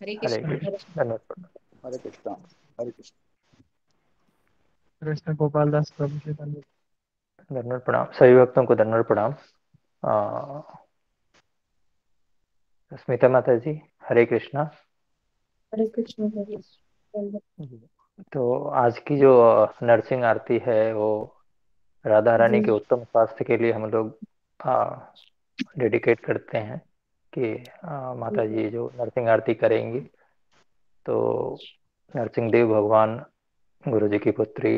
हरे हरे कृष्ण। कृष्ण। धन्यवाद प्रणाम। हरे कृष्णा। हरे कृष्ण। कृष्ण गोपाल दास प्रभु जी धन्यवाद। धन्यवाद प्रणाम सभी भक्तों को। धन्यवाद प्रणाम। स्मिता माता जी, हरे कृष्णा। हरे कृष्ण। तो आज की जो नरसिंह आरती है वो राधा रानी के उत्तम स्वास्थ्य के लिए हम लोग डेडिकेट करते हैं कि माता जी जो नरसिंह आरती करेंगी तो नरसिंह देव भगवान गुरु जी की पुत्री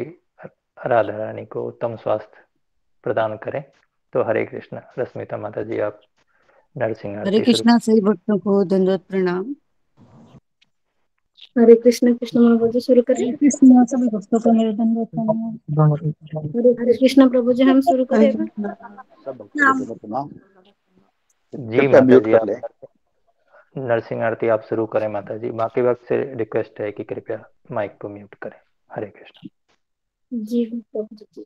राधा रानी को उत्तम स्वास्थ्य प्रदान करें। तो हरे कृष्ण। रश्मिता माता जी आप नरसिंह हरे आरती शुरू। कृष्णा सभी भक्तों को दंडवत प्रणाम। हरे कृष्ण। कृष्ण महाप्रभु जी शुरू करें। हरे कृष्णा सभी भक्तों को मेरे दंडवत प्रणाम। हरे कृष्ण प्रभु जी हम शुरू हरे करेगा। कृष्णा। सब भक्तों को प्रणाम। जी कृपया माता म्यूट जी कर आप ले। नरसिंह आरती आप शुरू करें माता जी। बाकी वक्त से रिक्वेस्ट है कि कृपया माइक को म्यूट करें। हरे कृष्ण। जी प्रभु जी।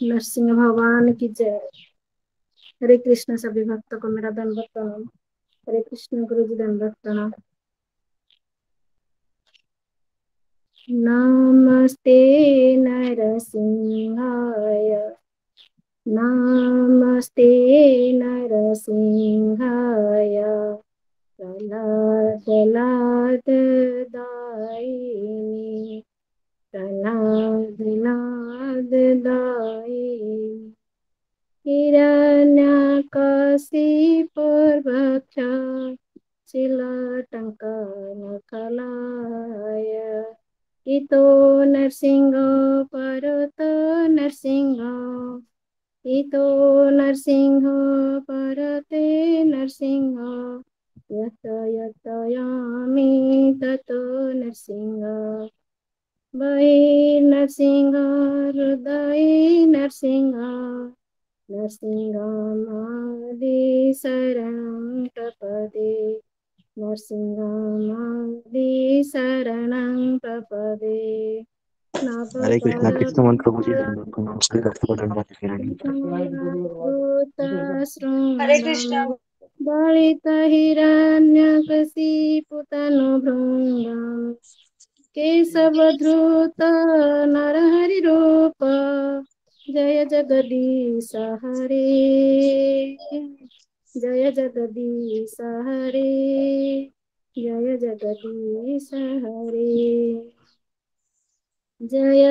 नरसिंह भगवान की जय। हरे कृष्ण सभी भक्तों को मेरा दंडवत प्रणाम। हरे कृष्ण गुरु जी दंडवत प्रणाम। नमस्ते नरसिंहाय। नमस्ते नरसिंहाय। प्रह्लादलाददायिनि। प्रह्लादलाददायिनि। हिरण्यकशिपुर्भक्ष शिलाटङ्कनकलाय। इतो नरसिंह परत नरसिंह। इतो नरसिंह परते नरसिंह। यत यत यामि तत नरसिंह। वै नरसिंह हृदय नरसिंह। नरसिंहमादि शरणं प्रपदे। नरसिंहमादि शरणं प्रपदे। हरे कृष्णा। कृष्ण मंत्र को जी नवकलकल्पलक्ष्मणं धन्यवाद प्रणाम। सभी भक्तों को धन्यवाद हरे कृष्णा। दलितहिरण्यकशिपुतनुभृङ्गम्। केशवधृत नरहरिरूप। जय जगदीश हरे। जय जगदीश हरे। जय जगदीश हरे। जय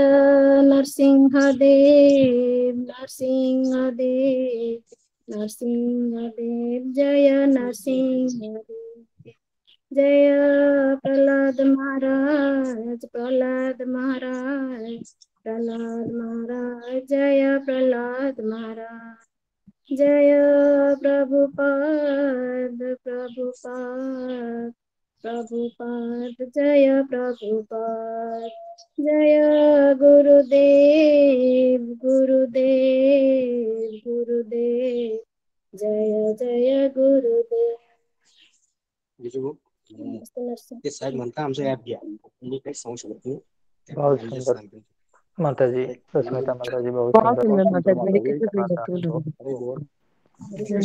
नरसिंहदेव नरसिंहदेव नरसिंहदेव। जय नरसिंहदेव। जय प्रहलाद महाराज प्रहलाद महाराज प्रहलाद महाराज। जय प्रहलाद महाराज। जय प्रभुपाद प्रभुपाद प्रभुपाद। जय प्रभुपाद। जय गुरुदेव गुरुदेव गुरुदेव। जय जय गुरुदेव। ये शायद मनता हमसे ऐप गया ये कई समझ सकते हैं। बहुत सुंदर माता जी। रश्मिता माता जी बहुत बहुत सुंदर। सुंदर माता जी। हरे माता जी। कृष्ण सभी माता भक्तों को को हरे बोल।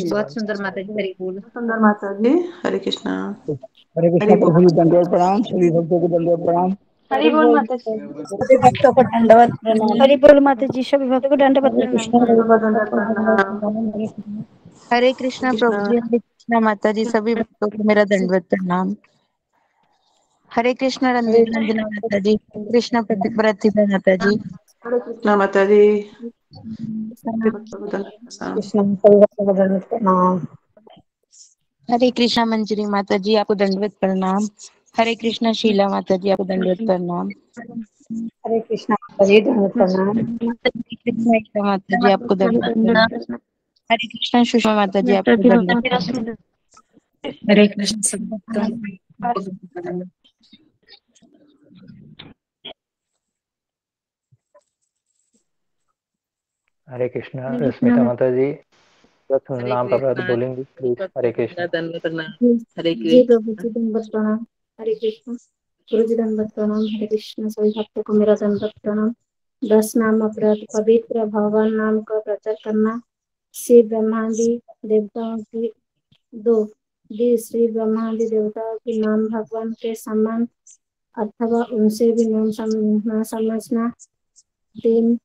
बहुत सुंदर माता जी। हरि बोल। सुंदर माता जी। हरे कृष्णा। हरे हरि कृष्णा बोल। प्रभु जी दंडवत प्रणाम। सभी भक्तों को दंडवत प्रणाम। हरि बोल माता जी। सभी भक्तों को दंडवत प्रणाम। हरि बोल माता जी सभी भक्तों को दंडवत हरे प्रणाम। कृष्णा हरि प्रभु बोल जी दंडवत सबको दंडवत प्रणाम। प्रणाम। हरे कृष्णा। हरे कृष्णा प्रभु कृष्णा। जी। हरे कृष्णा माता जी सभी भक्तों को मेरा दंडवत प्रणाम। हरे कृष्णा हरे रंजना माता जी। कृष्ण प्रतिभा माता जी। हरे कृष्णा माता जी। प्रणाम। भक्तों को दंडवत प्रणाम। कृष्ण सभी भक्तों को दंडवत प्रणाम। हरे कृष्णा मंजरी माता जी आपको दंडवत प्रणाम। हरे कृष्णा शीला माता जी आपको दंडवत प्रणाम। हरे कृष्णा माता जी दंडवत प्रणाम। हरे कृष्णा एकता माता जी आपको दंडवत प्रणाम। हरे कृष्णा सुषमा माता जी आपको दंडवत प्रणाम। हरे कृष्ण सभी भक्तों को। हरे कृष्णा। रश्मिता माता जी बस हरे नाम पर बात कृष्णा। बोलेंगी प्लीज। भक्तों हरे को मेरा कृष्णा। दंडवत प्रणाम। जी हरे जी प्रभु कृष्णा। जी दंडवत प्रणाम। हरे कृष्ण गुरु जी दंडवत प्रणाम। हरे कृष्ण सभी भक्तों को मेरा दंडवत प्रणाम। 10 नाम अपराध पवित्र भगवान नाम का प्रचार करना। शिव ब्रह्मादि देवताओं की 2 श्री ब्रह्मादि देवताओं के नाम भगवान के समान अथवा उनसे भी नाम न समझना। 3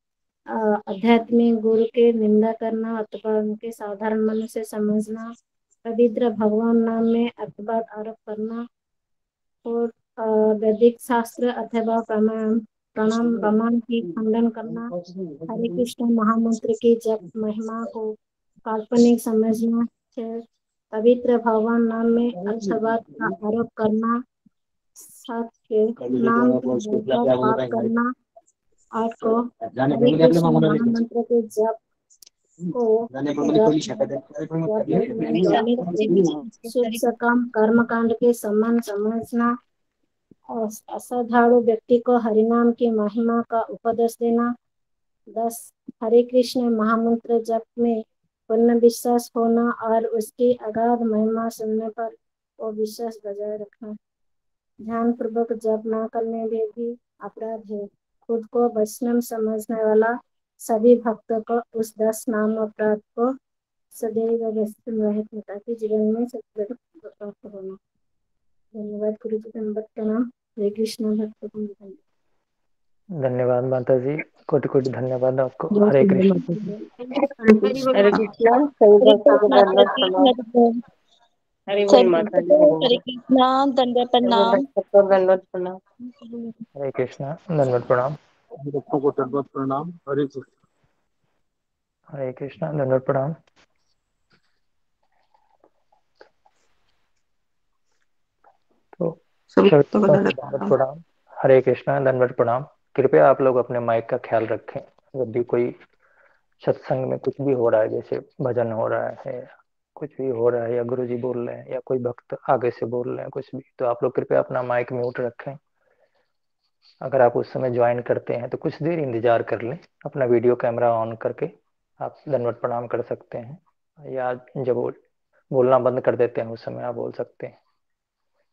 आध्यात्मिक गुरु के निंदा करना अथवा उनके साधारण मन से समझना। पवित्र भगवान नाम में अपवाद आरोप करना और वैदिक शास्त्र अथवा प्रमाण की खंडन करना। हरे कृष्ण महामंत्र की जप महिमा को काल्पनिक समझना। 6 पवित्र भगवान नाम में अपवाद का आरोप करना। 7 के नाम की पाप करना। 8 को हरे कृष्ण महामंत्र के जप को शुभ सकम कर्मकांड के समान समझना। और असाधारण व्यक्ति को हरिनाम की महिमा का उपदेश देना। 10 हरे कृष्ण महामंत्र जप में पूर्ण विश्वास होना और उसकी अगाध महिमा सुनने पर वो विश्वास बजाय रखना। ध्यान पूर्वक जप न करने में भी अपराध है। खुद को वैष्णव समझने वाला सभी भक्तों को उस 10 नाम अपराध को सदैव व्यस्त रहित होता कि जीवन में सत्य प्राप्त होना। धन्यवाद गुरु जी, धन्यवाद प्रणाम। हरे कृष्ण भक्त को धन्यवाद माता जी, कोटि कोटि धन्यवाद आपको। हरे कृष्ण। हरे कृष्णा, सभी भक्तों को दंडवत प्रणाम। हरि बोल माता जी। हरे कृष्णा, दंडवत प्रणाम। सबको दंडवत प्रणाम। हरे कृष्णा, दंडवत प्रणाम। भक्तों को दंडवत प्रणाम। हरे कृष्ण। हरे कृष्णा, दंडवत प्रणाम। तो सभी सभी भक्तों को को दंडवत दंडवत प्रणाम। प्रणाम। हरे कृष्णा, दंडवत प्रणाम। कृपया आप लोग अपने माइक का ख्याल रखें। जब भी कोई सत्संग में कुछ भी हो रहा है, जैसे भजन हो रहा है, कुछ भी हो रहा है, या गुरु जी बोल रहे हैं, या कोई भक्त आगे से बोल रहे हैं कुछ भी, तो आप लोग कृपया अपना माइक म्यूट रखें। अगर आप उस समय ज्वाइन करते हैं तो कुछ देर इंतजार कर लें। अपना वीडियो कैमरा ऑन करके आप दंडवत प्रणाम कर सकते हैं, या जब बोलना बंद कर देते हैं उस समय आप बोल सकते हैं।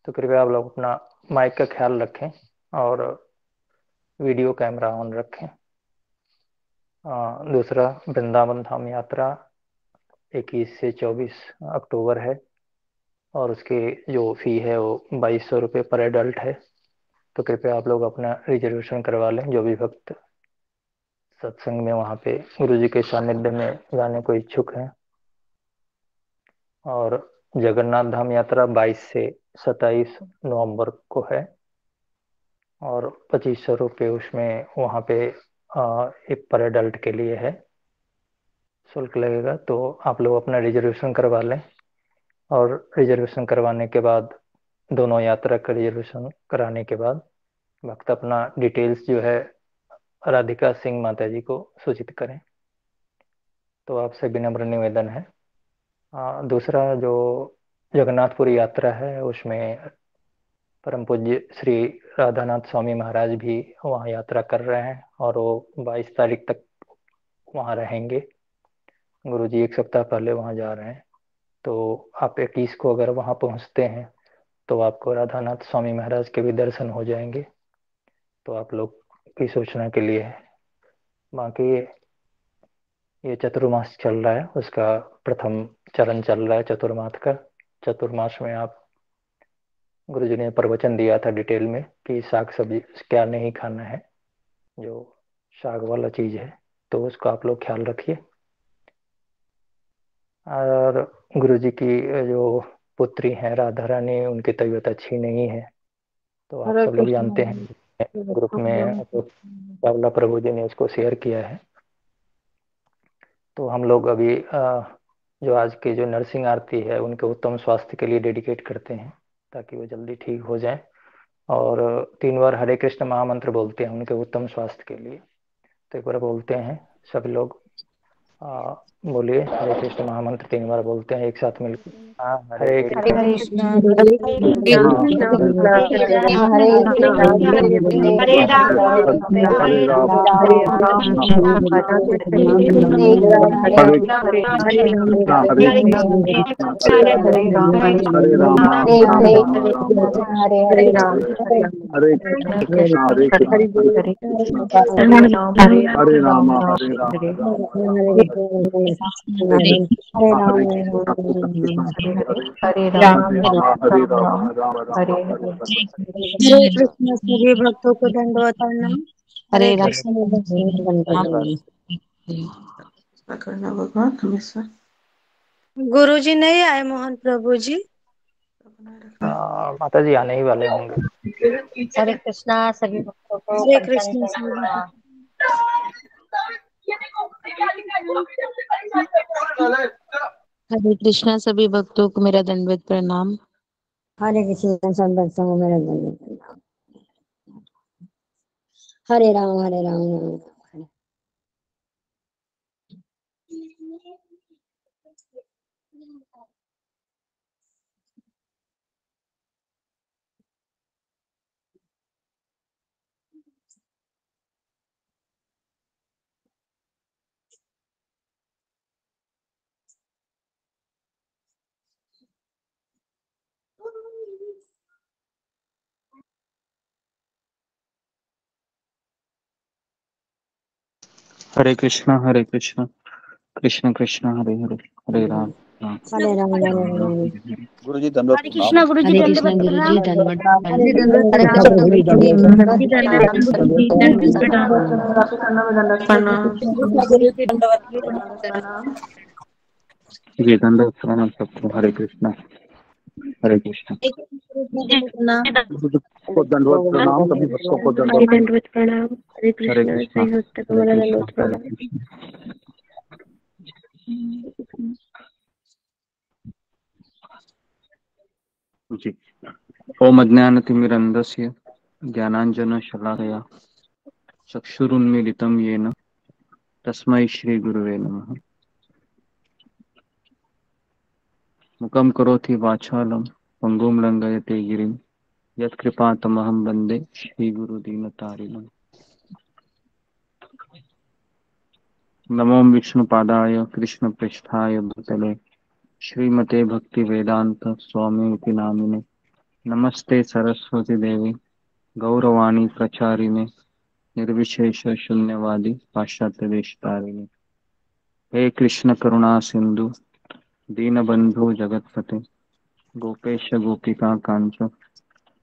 तो कृपया आप लोग अपना माइक का ख्याल रखें और वीडियो कैमरा ऑन रखें। दूसरा, वृंदावन धाम यात्रा 21 से 24 अक्टूबर है और उसकी जो फी है वो 2200 रुपये पर एडल्ट है। तो कृपया आप लोग अपना रिजर्वेशन करवा लें, जो भी भक्त सत्संग में वहाँ पे गुरु जी के सानिध्य में जाने को इच्छुक हैं। और जगन्नाथ धाम यात्रा 22 से 27 नवंबर को है और 2500 रुपये उसमें वहाँ पे एक पर एडल्ट के लिए है, शुल्क लगेगा। तो आप लोग अपना रिजर्वेशन करवा लें और रिजर्वेशन करवाने के बाद, दोनों यात्रा का रिजर्वेशन कराने के बाद भक्त अपना डिटेल्स जो है राधिका सिंह माता जी को सूचित करें। तो आपसे विनम्र निवेदन है। दूसरा, जो जगन्नाथपुरी यात्रा है उसमें परम पूज्य श्री राधानाथ स्वामी महाराज भी वहाँ यात्रा कर रहे हैं और वो 22 तारीख तक वहाँ रहेंगे। गुरु जी एक सप्ताह पहले वहाँ जा रहे हैं। तो आप 21 को अगर वहाँ पहुँचते हैं तो आपको राधानाथ स्वामी महाराज के भी दर्शन हो जाएंगे। तो आप लोग की सूचना के लिए है। बाकी ये चतुर्मास चल रहा है, उसका प्रथम चरण चल रहा है चतुर्मास का। चतुर्मास में आप गुरु जी ने प्रवचन दिया था डिटेल में कि साग सब्जी क्या नहीं खाना है, जो साग वाला चीज है, तो उसका आप लोग ख्याल रखिए। और गुरु जी की जो पुत्री हैं राधा रानी, उनकी तबीयत अच्छी नहीं है। तो आप सब लोग जानते हैं ग्रुप में तो चावला प्रभु जी ने इसको शेयर किया है। तो हम लोग अभी जो आज की जो नरसिंह आरती है उनके उत्तम स्वास्थ्य के लिए डेडिकेट करते हैं ताकि वो जल्दी ठीक हो जाए। और 3 बार हरे कृष्ण महामंत्र बोलते हैं उनके उत्तम स्वास्थ्य के लिए। तो एक बार बोलते हैं सभी लोग, बोलिए हरे कृष्ण महामंत्र 3 बार बोलते हैं एक साथ मिलकर। हरे कृष्ण हरे कृष्णा, हरे कृष्णा, हरे कृष्णा, हरे राम, हरे राम, हरे राम, हरे राम, हरे राम, हरे कृष्ण, हरे कृष्ण, हरे राम, हरे राम, हरे राम हरे हरे कृष्णा राम हरे राम हरे राम हरे राम हरे कृष्ण सभी भक्तों को दंडवत प्रणाम। हरे हरे कृष्ण करना भगवान हमेशा गुरु जी नहीं आए मोहन प्रभु जी। माता जी आने ही वाले होंगे। हरे कृष्णा सभी भक्तों को हरे पंचांग कृष्ण सभी प्रणाम। हरे कृष्णा सभी भक्तों को मेरा दंडवत प्रणाम। हरे कृष्ण सब भक्तों को मेरा दंडवत प्रणाम। हरे राम हरे राम राम राम हरे कृष्णा कृष्ण कृष्ण हरे हरे हरे राम राम हरे राम हरे राम राम। हरे हरे। गुरु जी दंडवत हरे प्रणाम। कृष्णा गुरु जी हरे कृष्णा दंडवत गुरु जी प्रणाम। धन्यवाद हरे दंडवत हरे प्रणाम कृष्णा गुरु गुरु जी। जी जी दंडवत गुरु जी दंडवत प्रणाम। राशि खन्ना में दंडवत प्रणाम गुरु जी दंडवत प्रणाम। जी दंडवत प्रणाम सबको। हरे कृष्णा हरे कृष्णा। प्रणाम। गुरु जी को दंडवत प्रणाम, सभी भक्तों को जी दंडवत प्रणाम। दंडवत प्रणाम। हरे हरे कृष्णा कृष्णा सही भक्त को हरे मेरा कृष्णा दंडवत हरे प्रणाम। कृष्णा। जी ओम अज्ञानतिमिरन्धस्य ज्ञानाञ्जनशलाकया चक्षुरुन्मीलितं येन तस्मै श्रीगुरुवे नमः। मुखं करोति वाचालं पङ्गुं लङ्घयते गिरिं यत्कृपातमहं वन्दे श्रीगुरुदीनतारिणम्। नमो विष्णुपादाय कृष्णपृष्ठाय भूतले श्रीमते भक्तिवेदान्त स्वामीति नामिने। नमस्ते सरस्वती देवी गौरवाणी प्रचारिणे निर्विशेष शून्यवादी पाश्चात्य देशतारिणे। हे कृष्ण करुणा सिंधु दीनबंधु जगतपते गोपेश गोपिका कांच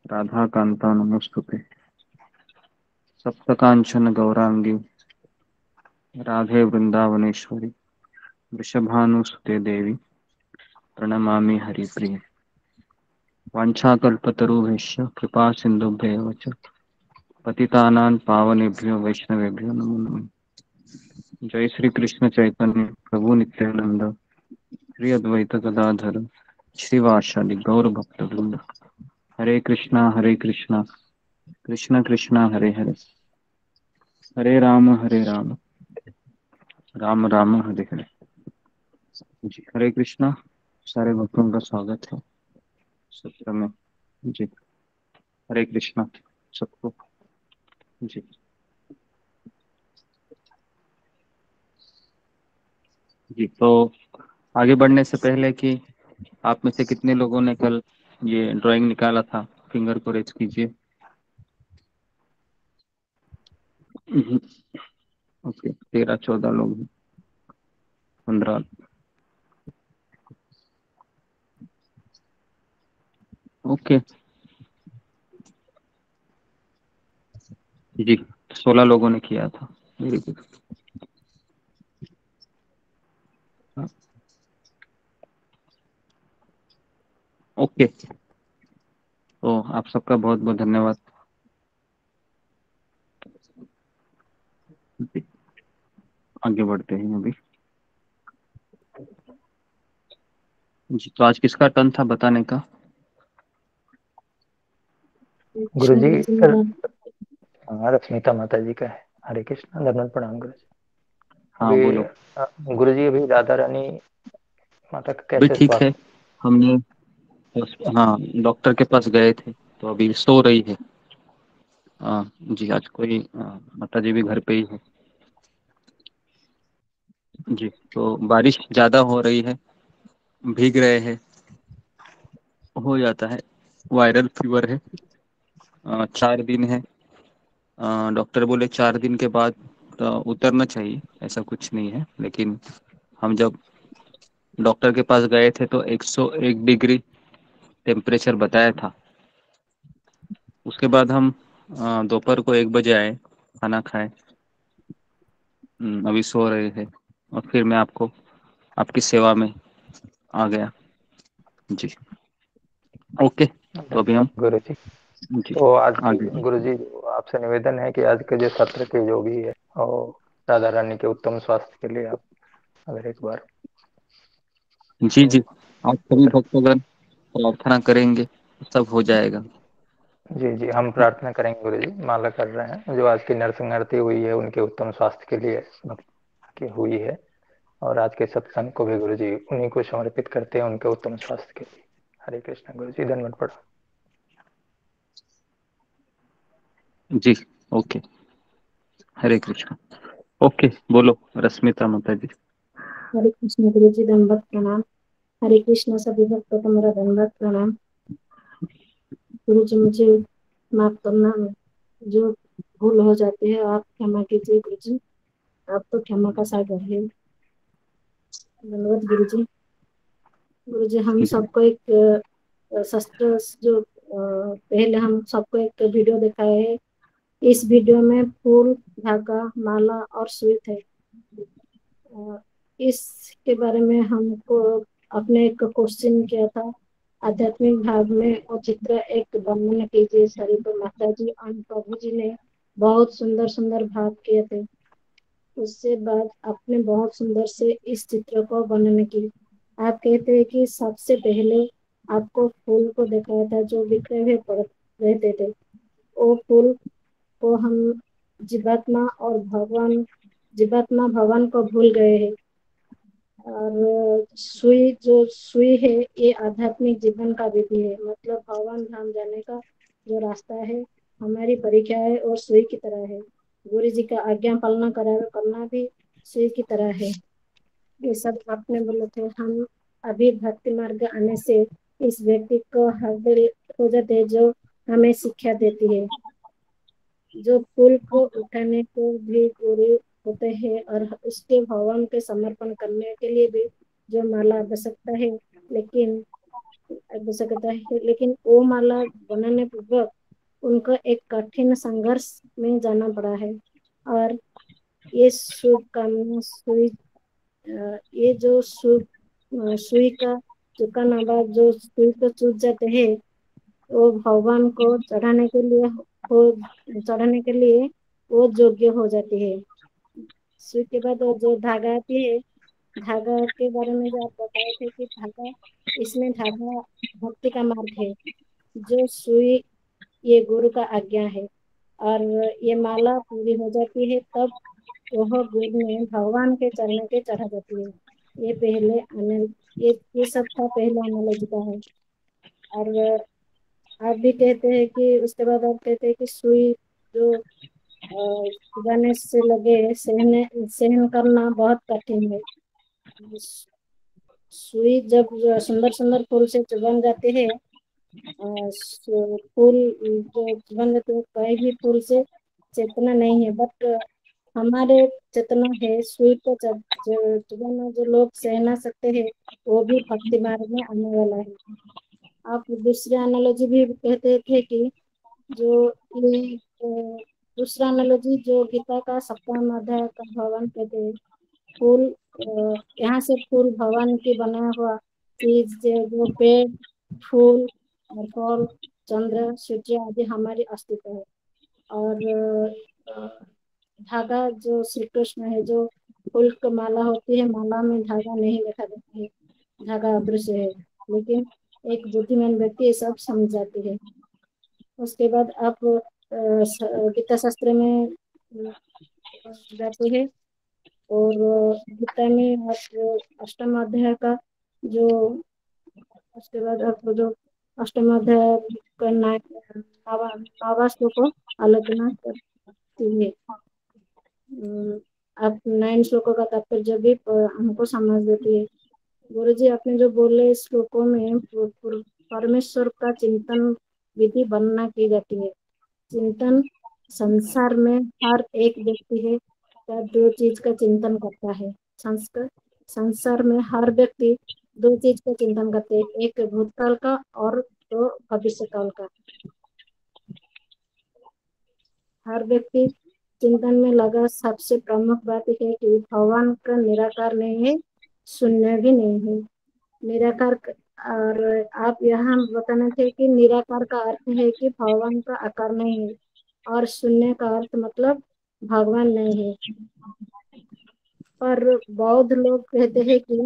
राधा कांता नमोस्तुते। सप्तकांचन गौरांगी राधे वृंदावनेश्वरी वृषभानुसुते देवी प्रणमामि हरिप्रिये। वाञ्छाकल्पतरुभ्यश्च कृपा सिन्धुभ्येव च पतितानां पावनेभ्यो वैष्णवेभ्यो नमो नमः। जय श्री कृष्ण चैतन्य प्रभु नित्यानंद श्री अद्वैत गदाधर श्रीवासादि गौर भक्त वृंद। हरे कृष्णा कृष्ण कृष्ण हरे हरे हरे राम राम राम हरे हरे। जी हरे कृष्णा। सारे भक्तों का स्वागत है सत्र में। जी हरे कृष्णा सबको। जी जी तो आगे बढ़ने से पहले कि आप में से कितने लोगों ने कल ये ड्राइंग निकाला था, फिंगर को रेज कीजिए। ओके 13-14 लोग हैं, 15। ओके जी 16 लोगों ने किया था। Very good. ओके तो आप सबका बहुत बहुत धन्यवाद। जी, आगे बढ़ते हैं अभी। जी तो आज किसका टर्न था बताने का? गुरु जी हाँ रश्मिता माता जी का है। हरे कृष्ण दंडवत प्रणाम गुरु जी। हाँ अभी बोलो। गुरु जी अभी राधा रानी माता का अभी कैसे ठीक है। स्वास्थ्य? हमने हाँ डॉक्टर के पास गए थे तो अभी सो रही है। जी आज कोई माता जी भी घर पे ही है। जी तो बारिश ज्यादा हो रही है, भीग रहे हैं, हो जाता है। वायरल फीवर है। 4 दिन है। डॉक्टर बोले 4 दिन के बाद तो उतरना चाहिए, ऐसा कुछ नहीं है, लेकिन हम जब डॉक्टर के पास गए थे तो 101 डिग्री टेम्परेचर बताया था। उसके बाद हम दोपहर को 1 बजे आए, खाना खाए, अभी सो रहे हैं और फिर मैं आपकी सेवा में आ गया। जी ओके, तो अभी हम गुरु जी, जी तो आज आगे। गुरु जी आपसे निवेदन है कि आज के जो सत्र के जो भी है और राधा रानी के उत्तम स्वास्थ्य के लिए आप अगर एक बार जी जी, तो आप सभी भक्तगण प्रार्थना करेंगे, सब हो जाएगा। जी जी, हम प्रार्थना करेंगे गुरु जी, माला कर रहे हैं जो आज की नरसिंह आरती हुई है उनके उत्तम स्वास्थ्य के लिए भक्त की हुई है, और आज के सत्संग को भी गुरु जी उन्हीं को समर्पित करते हैं उनके उत्तम स्वास्थ्य के लिए। हरे कृष्ण गुरु जी, धन्यवाद पढ़ो। जी ओके, हरे कृष्ण। ओके, बोलो रश्मिता माता जी। हरे कृष्ण गुरु जी, दंडवत प्रणाम। हरे कृष्ण सभी भक्तों को मेरा दंडवत प्रणाम। गुरु जी मुझे माफ करना, जो भूल हो जाती है आप क्षमा कीजिए गुरु जी, आप तो क्षमा का सागर है। धन्यवाद गुरु जी। गुरु जी हम सबको एक शस्त्र जो पहले हम सबको एक वीडियो दिखाए है, इस वीडियो में फूल, धागा, माला और सुई थे। इसके बारे में हमको अपने एक क्वेश्चन किया था आध्यात्मिक भाग में, और चित्र एक वर्णन कीजिए सरी पर माता जी और प्रभु जी ने बहुत सुंदर सुंदर भाव किए थे। उससे बाद आपने बहुत सुंदर से इस चित्र को वर्णन की। आप कहते हैं कि सबसे पहले आपको फूल को दिखाया था जो बिखरे हुए पड़ रहते थे, वो फूल को हम जीवात्मा और जीवात्मा भगवान को भूल गए हैं। और सुई है ये आध्यात्मिक जीवन का विधि है, मतलब भगवान धाम जाने का जो रास्ता है, हमारी परीक्षा है और सुई की तरह है। गुरु जी का आज्ञा पालना करना भी सुई की तरह है। ये सब आपने बोले थे। हम अभी भक्ति मार्ग आने से इस व्यक्ति को हृदय हो जाते हैं जो हमें शिक्षा देती है। जो फूल को उठाने को भी गुरु होते हैं और उसके भगवान के समर्पण करने के लिए भी जो माला आवश्यकता है, लेकिन वो माला बनाने पूर्वक उनको एक कठिन संघर्ष में जाना पड़ा है। और ये शुभकामना ये जो सुई का चुकाना बाद जो सुई को चूक जाते हैं, वो भगवान को चढ़ाने के लिए वो योग्य हो जाती है। सुई के बाद जो धागा आती है, धागा के बारे में जो आप बताए थे कि धागा भक्ति का मार्ग है। जो सुई ये गुरु का आज्ञा है, और ये माला पूरी हो जाती है तब वह गुरु में भगवान के चरणों के चढ़ा जाती है। ये पहले ये सब था पहले एनालॉजी का है। और आप भी कहते हैं कि उसके बाद आप कहते हैं कि सुई जो चुभाने से लगे सहन करना बहुत कठिन है। सुई जब सुंदर सुंदर फूल से चुभन जाते हैं, फूल जो चुभन जाते हैं कहीं भी फूल से चेतना नहीं है, बट हमारे चेतना है। सुई को चुभाना जो लोग सह ना सकते हैं, वो भी भक्ति मार्ग में आने वाला है। आप दूसरी एनालॉजी भी कहते थे कि जो ये दूसरा एनालॉजी जो गीता का 7वां अध्याय का भगवान कहते हैं, फूल यहाँ से फूल भगवान की बना हुआ चीज जो पेड़, फूल और फल, चंद्र, सूर्य आदि हमारी अस्तित्व है। और धागा जो श्री कृष्ण है, जो फूल की माला होती है, माला में धागा नहीं देखा देता है, धागा अदृश्य है, लेकिन एक बुद्धिमान व्यक्ति ये सब समझ जाती है। उसके बाद आप गीता शास्त्र में जाते हैं, और गीता में आप 8वां अध्याय का जो उसके बाद आप जो 8वां अध्याय का 9वां श्लोक को आलोचना करती है। आप 9 श्लोकों का तात्पर्य भी हमको समझ देती है। गुरु जी आपने जो बोले श्लोकों में परमेश्वर का चिंतन विधि वर्णना की जाती है। चिंतन संसार में हर एक व्यक्ति है क्या 2 चीज का चिंतन करता है, संस्कार संसार में हर व्यक्ति दो चीज का चिंतन करते हैं, एक भूतकाल का और दो भविष्य काल का। हर व्यक्ति चिंतन में लगा। सबसे प्रमुख बात है कि भगवान का निराकार नहीं है, शून्य भी नहीं है। निराकार और आप यहाँ बताना थे कि निराकार का अर्थ है कि भगवान का आकार नहीं है, और शून्य का अर्थ मतलब भगवान नहीं है। पर बौद्ध लोग कहते हैं कि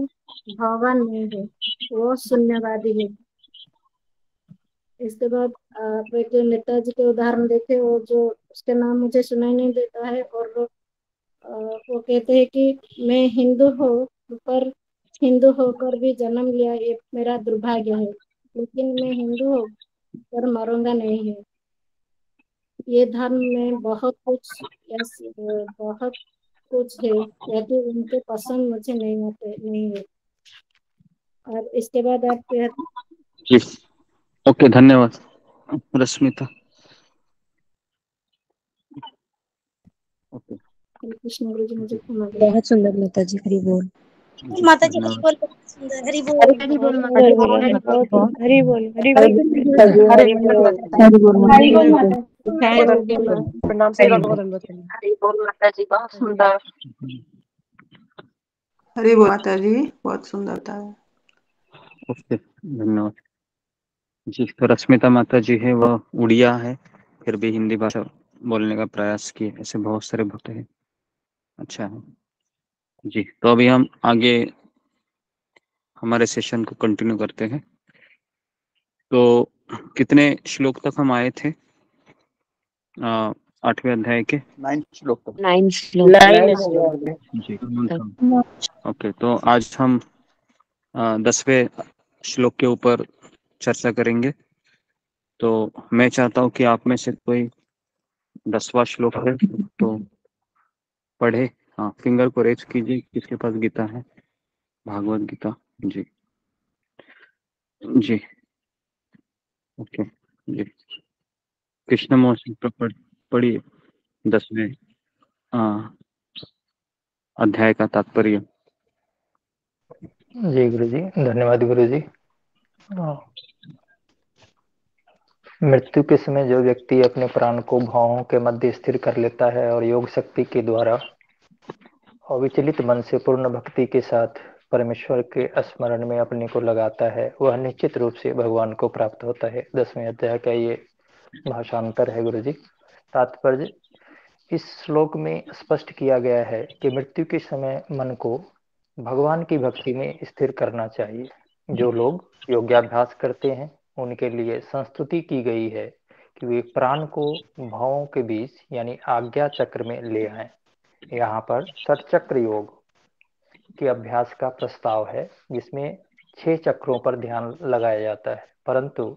भगवान नहीं है, वो शून्यवादी है। इसके बाद आप एक नेताजी के उदाहरण देखे, वो जो उसके नाम मुझे सुनाई नहीं देता है, और वो कहते हैं कि मैं हिंदू हूँ, पर हिंदू होकर भी जन्म लिया ये मेरा दुर्भाग्य है, लेकिन मैं हिंदू हूँ पर मरूंगा नहीं है। ये धर्म में बहुत कुछ बहुत कुछ है, यदि उनके पसंद मुझे नहीं आते नहीं है। और इसके बाद आप जी ओके, धन्यवाद रश्मिता। ओके कृष्ण गुरु जी मुझे क्षमा करें। बहुत सुंदर माता जी, हरि बोल। जी, माता जी हरि धन्यवाद। बोल, बहुत सुंदर, हरि बोल। हरि बोल माता हरि जी, बोल, हरि बोल। हरि बोल, हरि हरि बोल। बोल, हरि बोल, हरि बोल माता हरि जी। बोल माता हरि बोल। प्रणाम से बाबा को दंडवत करना। हरि बोल माता जी, बहुत सुंदर। हरि बोल माता जी, बहुत सुंदरता है। ओके धन्यवाद जी। तो रश्मिता माता जी है, वह उड़िया है, फिर भी हिंदी भाषा बोलने का प्रयास किए। ऐसे बहुत सारे भक्त हैं। अच्छा है जी। तो अभी हम आगे हमारे सेशन को कंटिन्यू करते हैं। तो कितने श्लोक तक हम आए थे? 8वें अध्याय के 9 श्लोक तक। 9 श्लोक। 9 जी। ओके, तो आज हम 10वें श्लोक के ऊपर चर्चा करेंगे। तो मैं चाहता हूँ कि आप में से कोई 10वां श्लोक है तो पढ़े। हाँ, फिंगर को रेज कीजिए किसके पास गीता है, भागवत गीता। जी जी ओके जी। कृष्ण मोहन पढ़िए 10वें अध्याय का तात्पर्य। जी गुरु जी, धन्यवाद गुरु जी। मृत्यु के समय जो व्यक्ति अपने प्राण को भौहों के मध्य स्थिर कर लेता है और योग शक्ति के द्वारा अविचलित मन से पूर्ण भक्ति के साथ परमेश्वर के स्मरण में अपने को लगाता है, वह निश्चित रूप से भगवान को प्राप्त होता है। 10वें अध्याय का ये भाषांतर है गुरु जी। तात्पर्य इस श्लोक में स्पष्ट किया गया है कि मृत्यु के समय मन को भगवान की भक्ति में स्थिर करना चाहिए। जो लोग योगाभ्यास करते हैं उनके लिए संस्तुति की गई है कि वे प्राण को भावों के बीच यानी आज्ञा चक्र में ले आएं। यहाँ पर षटचक्र योग के अभ्यास का प्रस्ताव है, जिसमें 6 चक्रों पर ध्यान लगाया जाता है, परंतु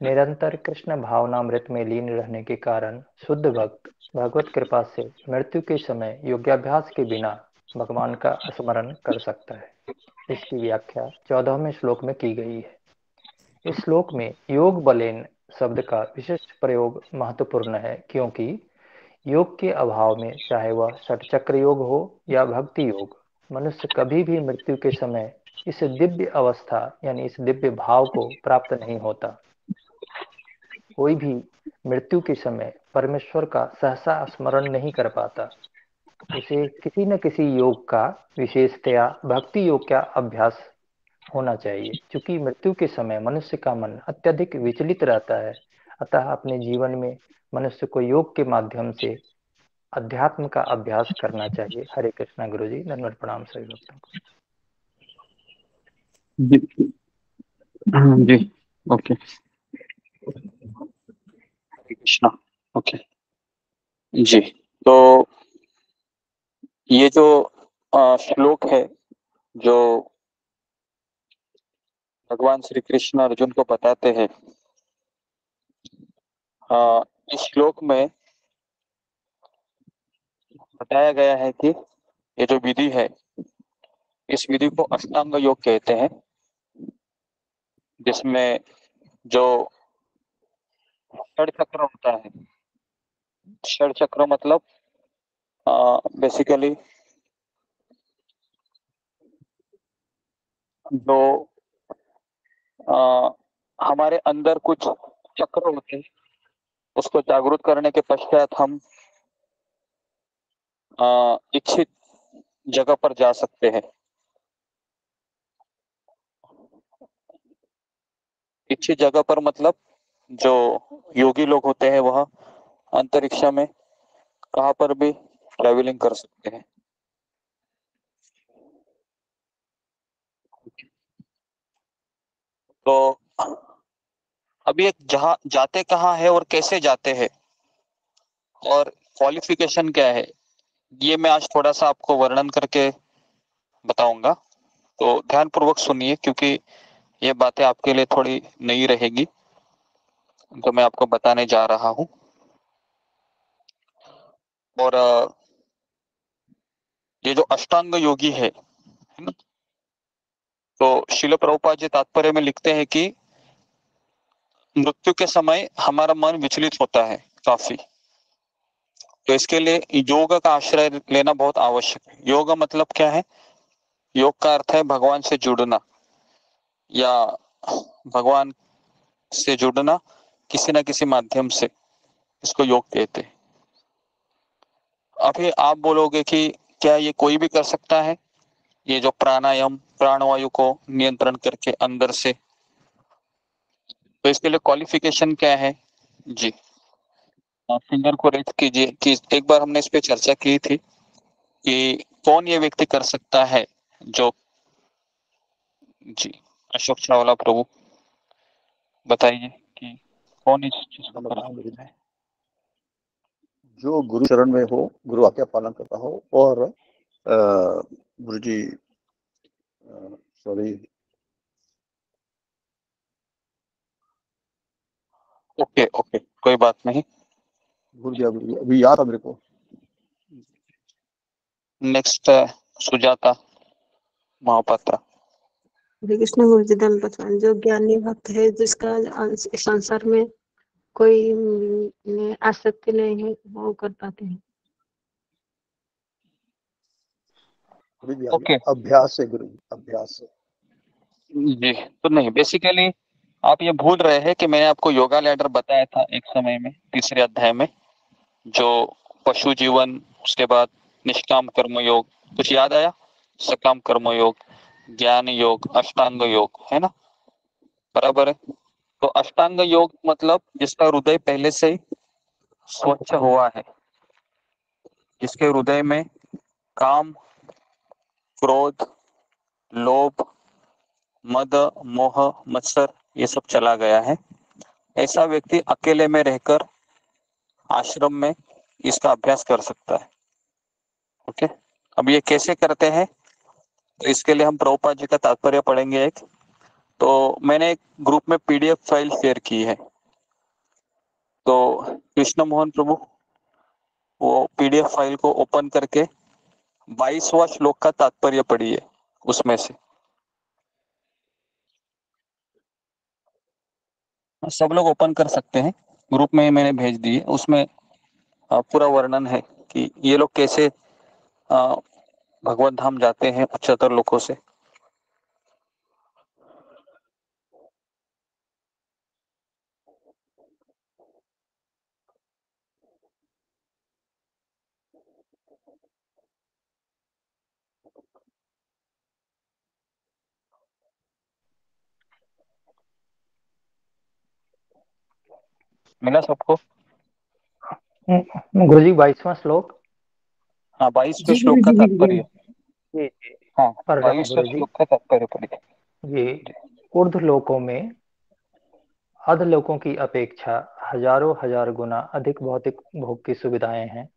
निरंतर कृष्ण भावनामृत में लीन रहने के कारण शुद्ध भक्त भगवत कृपा से मृत्यु के समय योगाभ्यास के बिना भगवान का स्मरण कर सकता है। इसकी व्याख्या 14वें श्लोक में की गई है। इस श्लोक में योग बलेन शब्द का विशिष्ट प्रयोग महत्वपूर्ण है, क्योंकि योग के अभाव में चाहे वह षटचक्र योग हो या भक्ति योग, मनुष्य कभी भी मृत्यु के समय इस दिव्य अवस्था यानी इस दिव्य भाव को प्राप्त नहीं होता। कोई भी मृत्यु के समय परमेश्वर का सहसा स्मरण नहीं कर पाता। उसे किसी न किसी योग का, विशेषतया भक्ति योग का अभ्यास होना चाहिए। क्योंकि मृत्यु के समय मनुष्य का मन अत्यधिक विचलित रहता है, अतः अपने जीवन में मनुष्य को योग के माध्यम से अध्यात्म का अभ्यास करना चाहिए। हरे कृष्णा गुरु जी, धन्यवाद, प्रणाम सभी भक्तों को। जी जी ओके, हरे कृष्णा। ओके जी। तो ये जो श्लोक है जो भगवान श्री कृष्ण अर्जुन को बताते हैं, इस श्लोक में बताया गया है कि ये जो विधि है, इस विधि को अष्टांग योग कहते हैं, जिसमें जो षड चक्र होता है। षड चक्र मतलब बेसिकली जो हमारे अंदर कुछ चक्र होते हैं, उसको जागरूक करने के पश्चात हम इच्छित जगह पर जा सकते हैं। इच्छित जगह पर मतलब जो योगी लोग होते हैं वह अंतरिक्ष में कहाँ पर भी ट्रेवलिंग कर सकते हैं। तो अभी एक जहाँ जाते कहाँ है और कैसे जाते हैं और क्वालिफिकेशन क्या है, ये मैं आज थोड़ा सा आपको वर्णन करके बताऊंगा। तो ध्यानपूर्वक सुनिए, क्योंकि ये बातें आपके लिए थोड़ी नई रहेगी, तो मैं आपको बताने जा रहा हूँ। और ये जो अष्टांग योगी है ना, तो शिल प्रभुपाद जी तात्पर्य में लिखते हैं कि मृत्यु के समय हमारा मन विचलित होता है काफी, तो इसके लिए योग का आश्रय लेना बहुत आवश्यक है। योग मतलब क्या है? योग का अर्थ है भगवान से जुड़ना, या भगवान से जुड़ना किसी न किसी माध्यम से, इसको योग कहते हैं। अभी आप बोलोगे कि क्या ये कोई भी कर सकता है, ये जो प्राणायाम प्राणवायु को नियंत्रण करके अंदर से? तो इसके लिए क्वालिफिकेशन क्या है जी? फिंगर को रेट कीजिए कि एक बार हमने इस पे चर्चा की थी कि कौन ये व्यक्ति कर सकता है जो जी। अशोक चावला प्रभु बताइए कि कौन इस चीज को कर सकता है? जो गुरु शरण में हो, गुरु आज्ञा पालन करता हो, और गुरु जी सॉरी, ओके ओके, कोई बात नहीं। भूल गया, अभी याद था मेरे को। नेक्स्ट सुजाता महापात्रा। हरे कृष्ण गुरु जी धन्यवाद। जो ज्ञानी भक्त है, जिसका इस संसार में कोई आसक्ति नहीं है, वो कर पाते हैं। ओके, अभ्यास से गुरु, अभ्यास से जी। तो नहीं, बेसिकली आप ये भूल रहे हैं कि मैंने आपको योगा लैडर बताया था एक समय में, तीसरे अध्याय में, जो पशु जीवन, उसके बाद निष्काम कर्म योग, कुछ याद आया? सकाम कर्म योग, ज्ञान योग, अष्टांग योग, है ना? बराबर है। तो अष्टांग योग मतलब जिसका हृदय पहले से ही स्वच्छ हुआ है, जिसके हृदय में काम, क्रोध, लोभ, मद, मोह, मत्सर ये सब चला गया है, ऐसा व्यक्ति अकेले में रहकर आश्रम में इसका अभ्यास कर सकता है। ओके, अब ये कैसे करते हैं, तो इसके लिए हम प्रभुपाद जी का तात्पर्य पढ़ेंगे एक। तो मैंने एक ग्रुप में पीडीएफ फाइल शेयर की है, तो कृष्ण मोहन प्रभु वो पीडीएफ फाइल को ओपन करके 22वां श्लोक का तात्पर्य पढ़िए उसमें से। सब लोग ओपन कर सकते हैं, ग्रुप में ही मैंने भेज दी है। उसमें पूरा वर्णन है कि ये लोग कैसे भगवत धाम जाते हैं उच्चतर लोकों से। मिला सबको? गुरुजी 22वां श्लोक। हाँ, 22वें श्लोक का तात्पर्य। जी जी, हाँ, पढ़ रहा हूँ 22वें गुरुजी। श्लोक का तात्पर्य पढ़िए। ये ऊर्ध्व लोकों में अध लोकों की अपेक्षा हजारों हजार गुना अधिक भौतिक भोग की सुविधाएं हैं।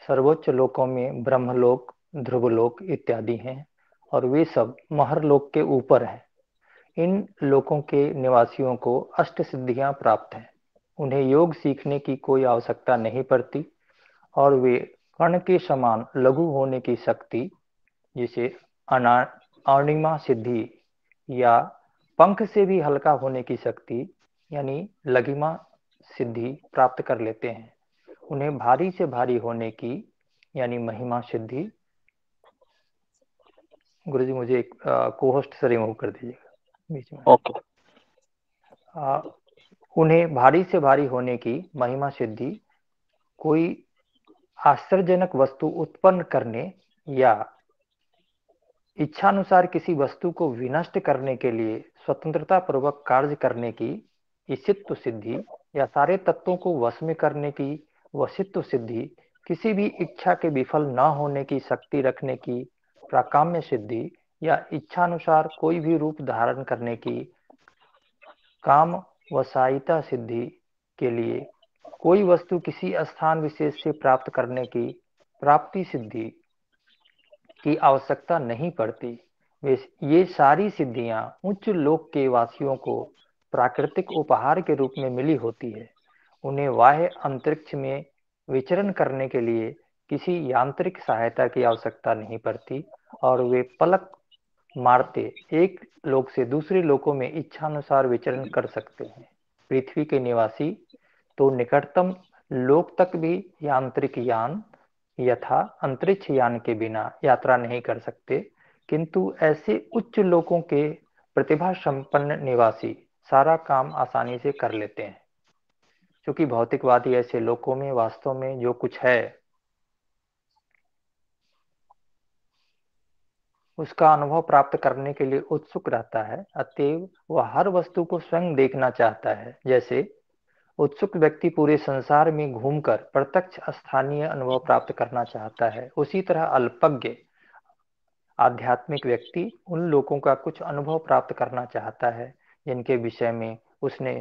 सर्वोच्च लोकों में ब्रह्मलोक, ध्रुवलोक इत्यादि हैं, और वे सब महरलोक के ऊपर हैं। इन लोकों के निवासियों को अष्ट सिद्धियां प्राप्त हैं। उन्हें योग सीखने की कोई आवश्यकता नहीं पड़ती, और वे कर्ण के समान लघु होने की शक्ति, जिसे अणिमा सिद्धि, या पंख से भी हल्का होने की शक्ति यानी लघिमा सिद्धि प्राप्त कर लेते हैं। उन्हें भारी से भारी होने की यानी महिमा सिद्धि गुरुजी मुझे एक को होस्ट से रिमूव कर दीजिएगा बीच में। ओके। उन्हें भारी से भारी होने की महिमा सिद्धि, कोई आश्चर्यजनक वस्तु उत्पन्न करने या इच्छानुसार किसी वस्तु को विनष्ट करने के लिए स्वतंत्रता पूर्वक कार्य करने की ईशित्व सिद्धि, या सारे तत्वों को वश में करने की वशित्व सिद्धि, किसी भी इच्छा के विफल न होने की शक्ति रखने की प्राकाम्य सिद्धि, या इच्छानुसार कोई भी रूप धारण करने की काम वसायिता सिद्धि के लिए कोई वस्तु किसी स्थान विशेष से प्राप्त करने की प्राप्ति सिद्धि की आवश्यकता नहीं पड़ती। ये सारी सिद्धियां उच्च लोक के वासियों को प्राकृतिक उपहार के रूप में मिली होती है। उन्हें बाह्य अंतरिक्ष में विचरण करने के लिए किसी यांत्रिक सहायता की आवश्यकता नहीं पड़ती और वे पलक मारते एक लोक से दूसरे लोकों में इच्छानुसार विचरण कर सकते हैं। पृथ्वी के निवासी तो निकटतम लोक तक भी यांत्रिक यान यथा अंतरिक्ष यान के बिना यात्रा नहीं कर सकते, किंतु ऐसे उच्च लोकों के प्रतिभा संपन्न निवासी सारा काम आसानी से कर लेते हैं। क्योंकि भौतिकवादी ऐसे लोकों में वास्तव में जो कुछ है उसका अनुभव प्राप्त करने के लिए उत्सुक रहता है, अतएव वह हर वस्तु को स्वयं देखना चाहता है। जैसे उत्सुक व्यक्ति पूरे संसार में घूमकर प्रत्यक्ष स्थानीय अनुभव प्राप्त करना चाहता है, उसी तरह अल्पज्ञ आध्यात्मिक व्यक्ति उन लोगों का कुछ अनुभव प्राप्त करना चाहता है जिनके विषय में उसने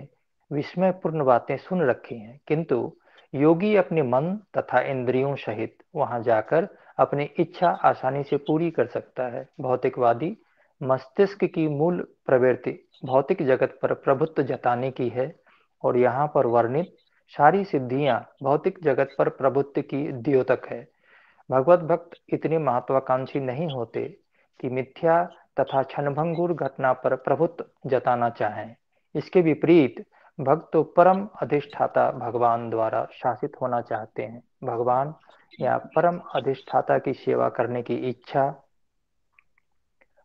विस्मयपूर्ण बातें सुन रखी हैं, किंतु योगी अपने मन तथा इंद्रियों सहित वहां जाकर अपनी इच्छा आसानी से पूरी कर सकता है। भौतिकवादी मस्तिष्क की मूल प्रवृत्ति भौतिक जगत पर प्रभुत्व जताने की है और यहाँ पर वर्णित सारी सिद्धियां भौतिक जगत पर प्रभुत्व की द्योतक है। भगवत भक्त इतने महत्वाकांक्षी नहीं होते कि मिथ्या तथा क्षणभंगुर घटना पर प्रभुत्व जताना चाहें। इसके विपरीत भक्त तो परम अधिष्ठाता भगवान द्वारा शासित होना चाहते हैं। भगवान या परम अधिष्ठाता की सेवा करने की इच्छा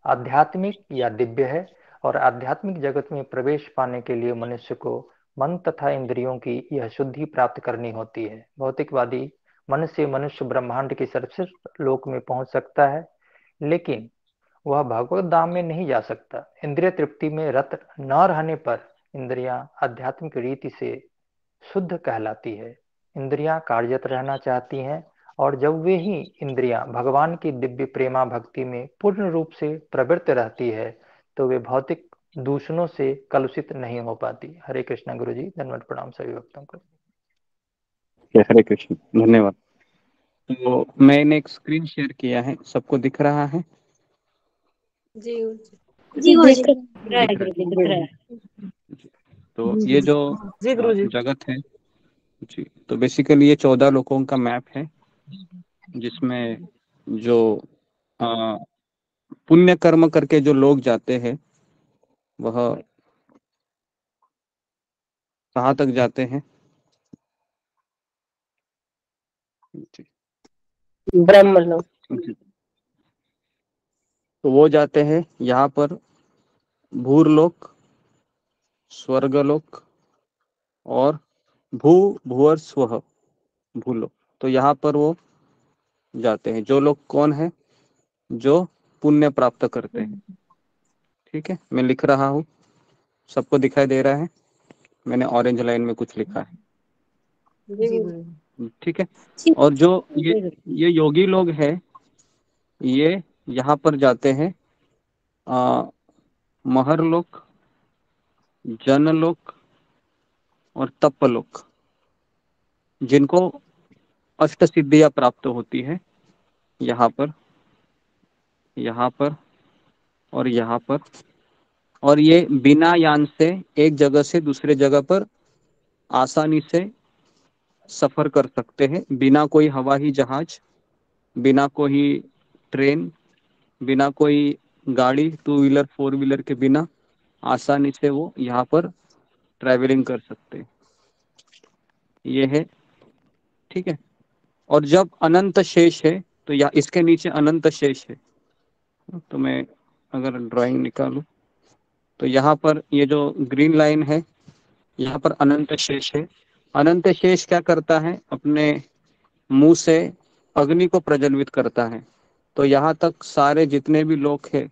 आध्यात्मिक या दिव्य है और आध्यात्मिक जगत में प्रवेश पाने के लिए मनुष्य को मन तथा इंद्रियों की यह शुद्धि प्राप्त करनी होती है। भौतिकवादी मन से मनुष्य ब्रह्मांड के सर्वश्रेष्ठ लोक में पहुंच सकता है, लेकिन वह भगवत धाम में नहीं जा सकता। इंद्रिय तृप्ति में रत न रहने पर इंद्रियां आध्यात्मिक रीति से शुद्ध कहलाती है। इंद्रियां कार्यरत रहना चाहती हैं और जब वे ही इंद्रियां भगवान की दिव्य प्रेमा भक्ति में पूर्ण रूप से प्रवृत्त रहती है तो वे भौतिक दूषणों से कलुषित नहीं हो पाती। हरे कृष्णा गुरुजी, धन्यवाद, प्रणाम सभी भक्तों को। हरे कृष्ण, धन्यवाद। तो मैंने एक स्क्रीन शेयर किया है, सबको दिख रहा है? जी जी दिख रहा है गुरुजी, दिख रहा है। तो ये जो जगत है जी, तो बेसिकली ये 14 लोगों का मैप है जिसमें जो पुण्य कर्म करके जो लोग जाते हैं वह कहाँ तक जाते हैं? ब्रह्मलोक। तो वो जाते हैं यहाँ पर भूरलोक, स्वर्गलोक और भूवर स्व भूलोक। तो यहाँ पर वो जाते हैं जो लोग कौन है, जो पुण्य प्राप्त करते हैं। ठीक है, मैं लिख रहा हूँ, सबको दिखाई दे रहा है? मैंने ऑरेंज लाइन में कुछ लिखा है, ठीक है। और जो ये योगी लोग हैं ये यहाँ पर जाते हैं महरलोक, जनलोक और तपलोक, जिनको अष्ट सिद्धियां प्राप्त होती है यहाँ पर, यहाँ पर और यहाँ पर। और ये बिना यान से एक जगह से दूसरे जगह पर आसानी से सफर कर सकते हैं, बिना कोई हवाई जहाज, बिना कोई ट्रेन, बिना कोई गाड़ी, 2 व्हीलर 4 व्हीलर के बिना आसानी से वो यहाँ पर ट्रैवलिंग कर सकते हैं। ये है, ठीक है। और जब अनंत शेष है तो या इसके नीचे अनंत शेष है, तो मैं अगर ड्राइंग निकालूं तो यहाँ पर ये जो ग्रीन लाइन है, यहाँ पर अनंत शेष है। अनंत शेष क्या करता है, अपने मुंह से अग्नि को प्रज्वलित करता है। तो यहाँ तक सारे जितने भी लोग हैं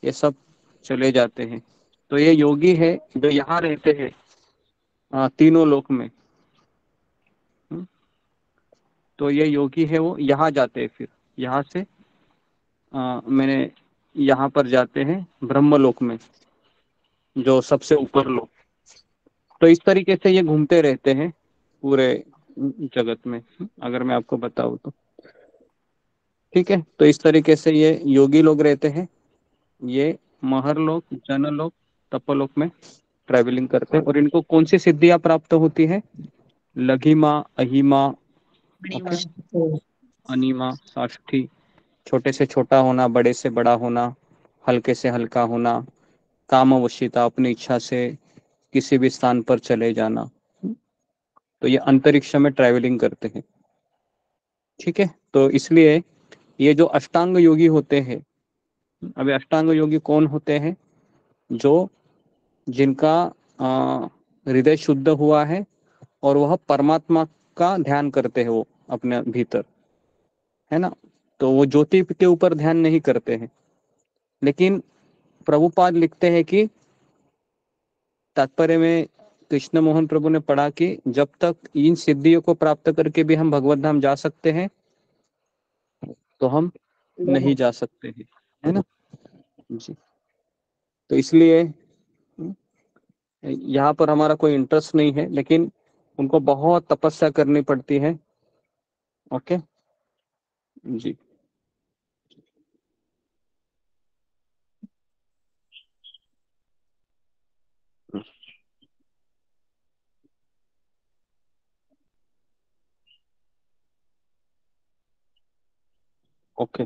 ये सब चले जाते हैं। तो ये योगी है जो यहाँ रहते हैं तीनों लोक में। तो ये योगी है वो यहाँ जाते हैं, फिर यहाँ से मैंने यहाँ पर जाते हैं ब्रह्मलोक में, जो सबसे ऊपर लोक। तो इस तरीके से ये घूमते रहते हैं पूरे जगत में, अगर मैं आपको बताऊं तो। ठीक है, तो इस तरीके से ये योगी लोग रहते हैं। ये महरलोक, जनलोक, तपलोक में ट्रैवलिंग करते हैं। और इनको कौन सी सिद्धियां प्राप्त होती है? लघिमा, अहिमा, अनिमा, साष्ठी, छोटे से छोटा होना, बड़े से बड़ा होना, हल्के से हल्का होना, कामवशीता, अपनी इच्छा से किसी भी स्थान पर चले जाना। तो ये अंतरिक्ष में ट्रैवलिंग करते हैं। ठीक है, तो इसलिए ये जो अष्टांग योगी होते हैं, अभी अष्टांग योगी कौन होते हैं? जो जिनका हृदय शुद्ध हुआ है और वह परमात्मा का ध्यान करते हैं वो अपने भीतर, है ना। तो वो ज्योति के ऊपर ध्यान नहीं करते हैं। लेकिन प्रभुपाद लिखते हैं कि तात्पर्य में कृष्ण मोहन प्रभु ने पढ़ा कि जब तक इन सिद्धियों को प्राप्त करके भी हम भगवत धाम जा सकते हैं तो हम नहीं जा सकते हैं, है ना जी। तो इसलिए यहाँ पर हमारा कोई इंटरेस्ट नहीं है, लेकिन उनको बहुत तपस्या करनी पड़ती है। ओके जी। ओके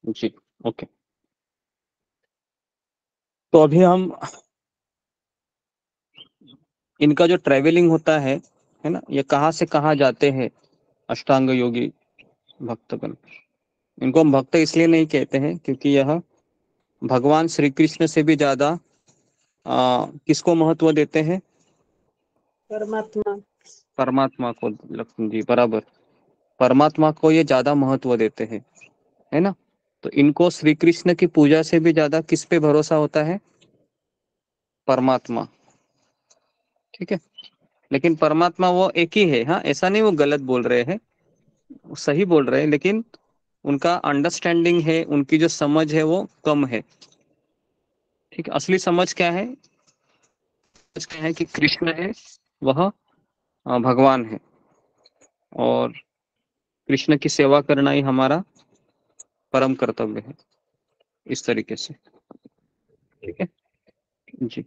जी। ओके, तो अभी हम इनका जो ट्रैवलिंग होता है ना, ये कहाँ से कहाँ जाते हैं अष्टांग योगी भक्तगण। इनको हम भक्त इसलिए नहीं कहते हैं क्योंकि यह भगवान श्री कृष्ण से भी ज्यादा किसको महत्व देते हैं? परमात्मा। परमात्मा को। लक्ष्मण जी बराबर, परमात्मा को ये ज्यादा महत्व देते हैं, है ना। तो इनको श्री कृष्ण की पूजा से भी ज्यादा किस पे भरोसा होता है? परमात्मा। ठीक है, लेकिन परमात्मा वो एक ही है, हाँ, ऐसा नहीं वो गलत बोल रहे हैं, सही बोल रहे हैं, लेकिन उनका अंडरस्टैंडिंग है, उनकी जो समझ है वो कम है। ठीक है, असली समझ क्या है? समझ क्या है कि कृष्ण है, वह भगवान है, और कृष्ण की सेवा करना ही हमारा परम कर्तव्य है, इस तरीके से। ठीक है जी।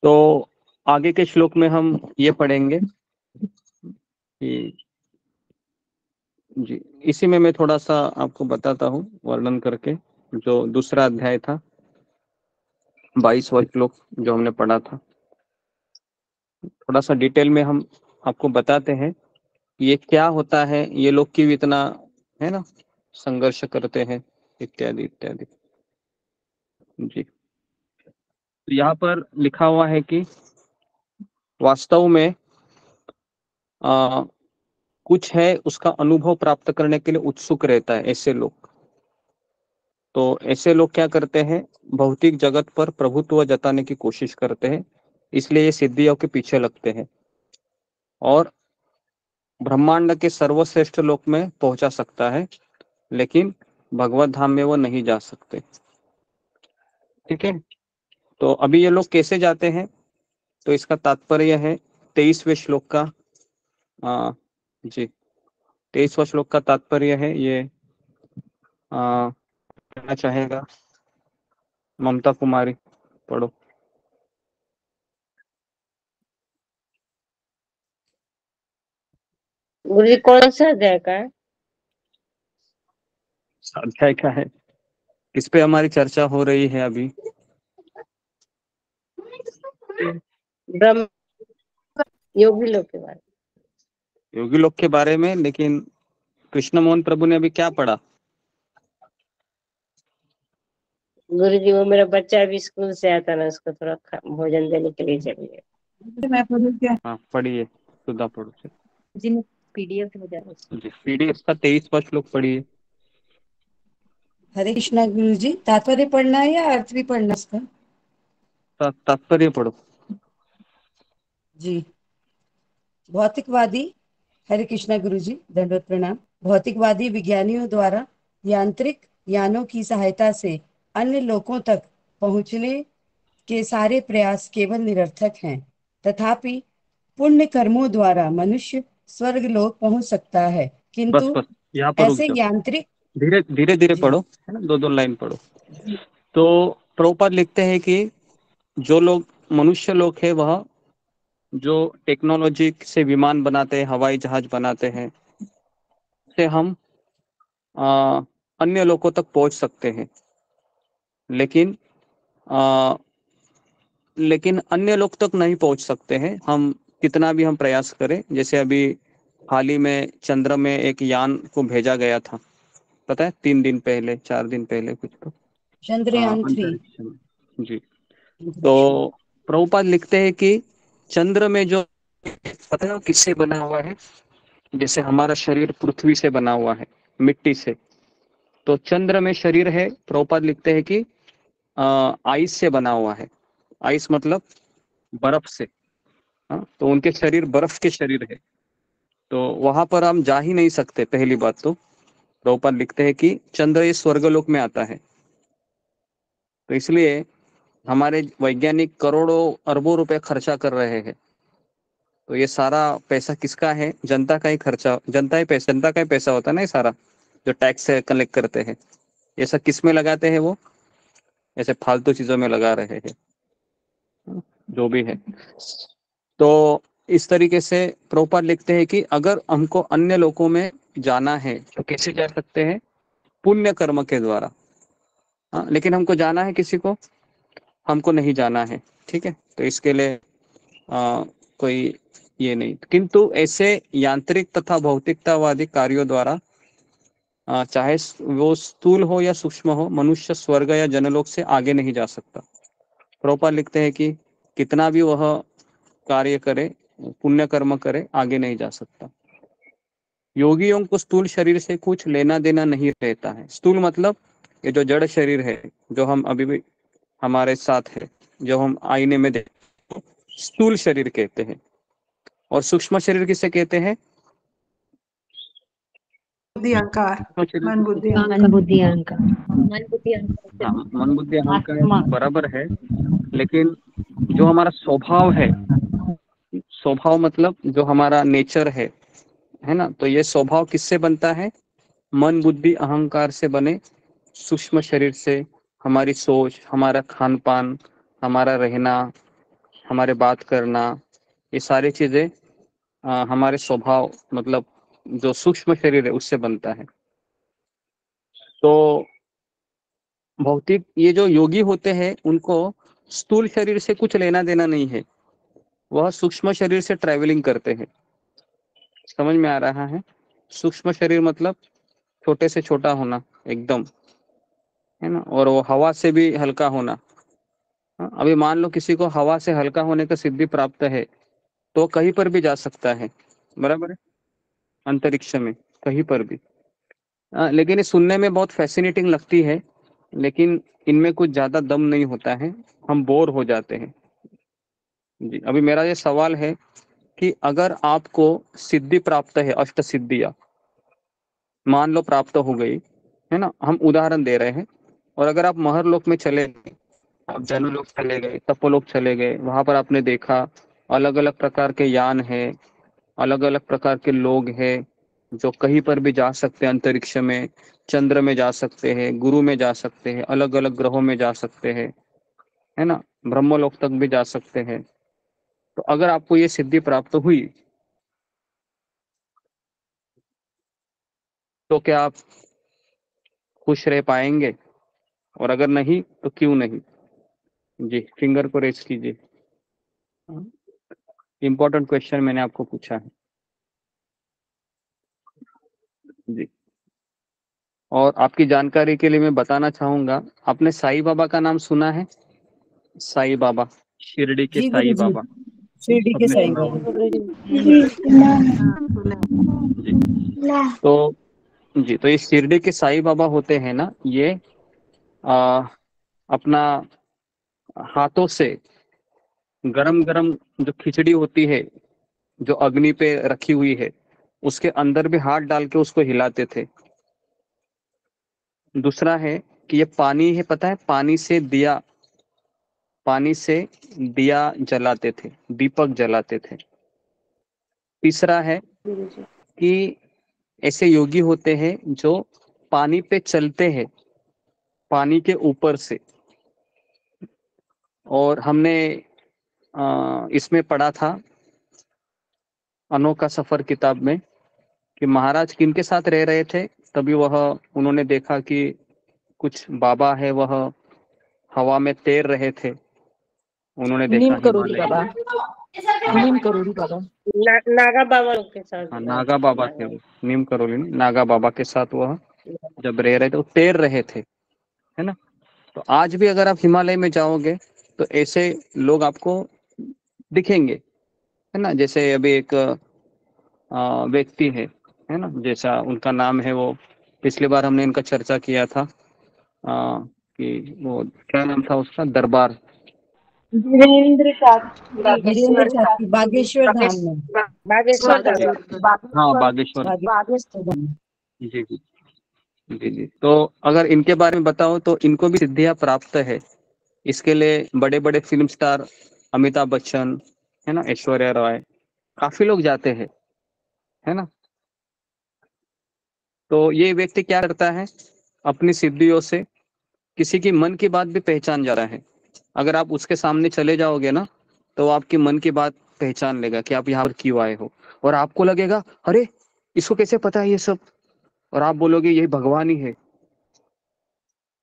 तो आगे के श्लोक में हम ये पढ़ेंगे कि जी, इसी में मैं थोड़ा सा आपको बताता हूँ वर्णन करके, जो दूसरा अध्याय था 22वां श्लोक जो हमने पढ़ा था, थोड़ा सा डिटेल में हम आपको बताते हैं ये क्या होता है, ये लोग क्यों इतना, है ना, संघर्ष करते हैं, इत्यादि इत्यादि जी। तो यहाँ पर लिखा हुआ है कि वास्तव में कुछ है उसका अनुभव प्राप्त करने के लिए उत्सुक रहता है ऐसे लोग। तो ऐसे लोग क्या करते हैं? भौतिक जगत पर प्रभुत्व जताने की कोशिश करते हैं, इसलिए ये सिद्धियों के पीछे लगते हैं और ब्रह्मांड के सर्वश्रेष्ठ लोक में पहुंचा सकता है, लेकिन भगवत धाम में वो नहीं जा सकते। ठीक है, तो अभी ये लोग कैसे जाते हैं? तो इसका तात्पर्य है 23वें श्लोक का। जी, 23वां श्लोक का तात्पर्य है ये, कहना चाहेगा ममता कुमारी, पढ़ो। गुरुजी कौन सा अध्याय का है? अध्याय क्या है, इस पे हमारी चर्चा हो रही है अभी। ब्रह्म योगी लोग के बारे योगी लोग के बारे में। लेकिन कृष्ण मोहन प्रभु ने अभी क्या पढ़ा? गुरुजी वो मेरा बच्चा अभी स्कूल से आता ना, उसको थोड़ा भोजन देने के लिए चाहिए। मैं पढ़ूं क्या? हाँ पढ़िए, सुधा पढ़ो जिन पीडीएफ हो जाए। जी। पीडीएफ का 23 श्लोक पढ़िए। हरे कृष्णा गुरु जी, तात्पर्य पढ़ना है या अर्थ भी पढ़ना इसका? तात्पर्य पढ़ो जी। भौतिकवादी, हरे कृष्णा गुरु जी, दंडवत प्रणाम। भौतिकवादी विज्ञानियों द्वारा यांत्रिक यानों की सहायता से अन्य लोकों तक पहुंचने के सारे प्रयास केवल निरर्थक हैं। तथापि पुण्य कर्मों द्वारा मनुष्य स्वर्ग लोक पहुंच सकता है, बस किंतु बस यहाँ पर रुक ऐसे जाओ, यांत्रिक धीरे धीरे धीरे जी पढ़ो, है ना, 2-2 लाइन पढ़ो। जी तो प्रभुपाद लिखते हैं कि जो लोग मनुष्य लोग है, वह जो टेक्नोलॉजी से विमान बनाते हैं, हवाई जहाज बनाते हैं, से हम आ, अन्य लोगों तक पहुंच सकते हैं। लेकिन आ, लेकिन अन्य लोग तक नहीं पहुंच सकते हैं हम, कितना भी हम प्रयास करें। जैसे अभी हाल ही में चंद्र में एक यान को भेजा गया था, पता है, 3 दिन पहले, 4 दिन पहले कुछ तो, चंद्रयान 3 अंतरिक्ष में। जी। तो प्रभुपाद लिखते हैं कि चंद्र में जो, पता है वो किससे बना हुआ है? जैसे हमारा शरीर पृथ्वी से बना हुआ है, मिट्टी से। तो चंद्र में शरीर है, प्रभुपाद लिखते हैं कि आइस से बना हुआ है। आइस मतलब बर्फ से। हाँ, तो उनके शरीर बर्फ के शरीर है, तो वहां पर हम जा ही नहीं सकते। पहली बात तो प्रभुपाद लिखते हैं कि चंद्र इस स्वर्गलोक में आता है। तो इसलिए हमारे वैज्ञानिक करोड़ों अरबों रुपए खर्चा कर रहे हैं। तो ये सारा पैसा किसका है? जनता का ही खर्चा, जनता का ही पैसा होता है ना ये सारा, जो टैक्स से कलेक्ट करते हैं। ये सब किस में लगाते हैं? वो ऐसे फालतू चीजों में लगा रहे हैं, जो भी है। तो इस तरीके से प्रभुपाद लिखते हैं कि अगर हमको अन्य लोकों में जाना है तो कैसे जा सकते हैं? पुण्य कर्म के द्वारा। हाँ, लेकिन हमको जाना है किसी को, हमको नहीं जाना है, ठीक है। तो इसके लिए कोई ये नहीं, किंतु ऐसे यांत्रिक तथा भौतिकतावादी कार्यों द्वारा चाहे वो स्थूल हो या सूक्ष्म हो, मनुष्य स्वर्ग या जनलोक से आगे नहीं जा सकता। प्रभुपाद लिखते हैं कि कितना भी वह कार्य करे, पुण्य कर्म करे, आगे नहीं जा सकता। योगियों को स्थूल शरीर से कुछ लेना देना नहीं रहता है। स्थूल मतलब ये जो जड़ शरीर है, जो हम अभी भी हमारे साथ है, जो हम आईने में देखते हैं, स्थूल शरीर कहते हैं। और सूक्ष्म शरीर किसे कहते हैं? बुद्धि अहंकार, सूक्ष्म शरीर मन बुद्धि मन अहंकार। बुद्धि अहंकार, मन बुद्धि अहंकार, हाँ, मन बुद्धि अहंकार आत्मा। बराबर है। लेकिन जो हमारा स्वभाव है, स्वभाव मतलब जो हमारा नेचर है ना, तो ये स्वभाव किससे बनता है? मन बुद्धि अहंकार से बने सूक्ष्म शरीर से। हमारी सोच, हमारा खान पान, हमारा रहना, हमारे बात करना, ये सारी चीजें हमारे स्वभाव मतलब जो सूक्ष्म शरीर है उससे बनता है। तो भौतिक ये जो योगी होते हैं, उनको स्थूल शरीर से कुछ लेना देना नहीं है। वह सूक्ष्म शरीर से ट्रैवलिंग करते हैं। समझ में आ रहा है? सूक्ष्म शरीर मतलब छोटे से छोटा होना एकदम, है ना, और वो हवा से भी हल्का होना। हाँ, अभी मान लो किसी को हवा से हल्का होने का सिद्धि प्राप्त है, तो कहीं पर भी जा सकता है, बराबर है, अंतरिक्ष में कहीं पर भी। लेकिन ये सुनने में बहुत फैसिनेटिंग लगती है, लेकिन इनमें कुछ ज्यादा दम नहीं होता है, हम बोर हो जाते हैं। जी। अभी मेरा ये सवाल है कि अगर आपको सिद्धि प्राप्त है, अष्ट सिद्धियां मान लो प्राप्त हो गई, है ना, हम उदाहरण दे रहे हैं, और अगर आप महरलोक में चले गए, आप जनलोक चले गए, तपोलोक चले गए, वहां पर आपने देखा अलग अलग प्रकार के यान है, अलग अलग प्रकार के लोग हैं जो कहीं पर भी जा सकते हैं अंतरिक्ष में, चंद्र में जा सकते हैं, गुरु में जा सकते हैं, अलग अलग ग्रहों में जा सकते हैं, है ना, ब्रह्मलोक तक भी जा सकते हैं। तो अगर आपको ये सिद्धि प्राप्त हुई, तो क्या आप खुश रह पाएंगे? और अगर नहीं तो क्यों नहीं? जी, फिंगर को रेस कीजिए। इंपॉर्टेंट क्वेश्चन मैंने आपको पूछा है। जी। और आपकी जानकारी के लिए मैं बताना चाहूंगा, आपने साईं बाबा का नाम सुना है? साईं बाबा, शिरडी के जी साईं गुरुजी, बाबा, शिरडी के आपने साईं सुना बाबा। जी। तो ये शिरडी के साईं बाबा होते हैं ना, ये आ, अपना हाथों से गरम गरम जो खिचड़ी होती है, जो अग्नि पे रखी हुई है, उसके अंदर भी हाथ डाल के उसको हिलाते थे। दूसरा है कि ये पानी है, पता है, पानी से दिया जलाते थे, दीपक जलाते थे। तीसरा है कि ऐसे योगी होते हैं जो पानी पे चलते हैं, पानी के ऊपर से। और हमने इसमें पढ़ा था अनोखा सफर किताब में कि महाराज किनके साथ रह रहे थे, तभी उन्होंने देखा कि कुछ बाबा है, वह हवा में तैर रहे थे। उन्होंने देखा नीम करोड़ी हिमालय बाबा, में। नीम करोड़ी बाबा। नागा बाबा लोग के साथ हाँ, नागा बाबा थे वो, नीम करोली नहीं, नागा बाबा के साथ वह जब रह रहे थे, वो तैर रहे थे, है ना। तो आज भी अगर आप हिमालय में जाओगे तो ऐसे लोग आपको दिखेंगे, है ना। जैसे अभी एक व्यक्ति है ना, जैसा उनका नाम है, वो पिछली बार हमने इनका चर्चा किया था, कि वो क्या नाम था उसका, दरबार, वीरेंद्र वीरेंद्र बागेश्वर चाची बागेश्वर धाम में। बागेश्वर धाम। हाँ बागेश्वर। बागेश्वर धाम। जी जी जी जी। तो अगर इनके बारे में बताओ तो इनको भी सिद्धियां प्राप्त है। इसके लिए बड़े बड़े फिल्म स्टार, अमिताभ बच्चन, है ना, ऐश्वर्या राय, काफी लोग जाते हैं, है ना। तो ये व्यक्ति क्या करता है, अपनी सिद्धियों से किसी की मन की बात भी पहचान जा रहा है। अगर आप उसके सामने चले जाओगे ना, तो वो आपकी मन की बात पहचान लेगा कि आप यहाँ पर क्यों आए हो। और आपको लगेगा, अरे इसको कैसे पता है ये सब, और आप बोलोगे यही भगवान ही है।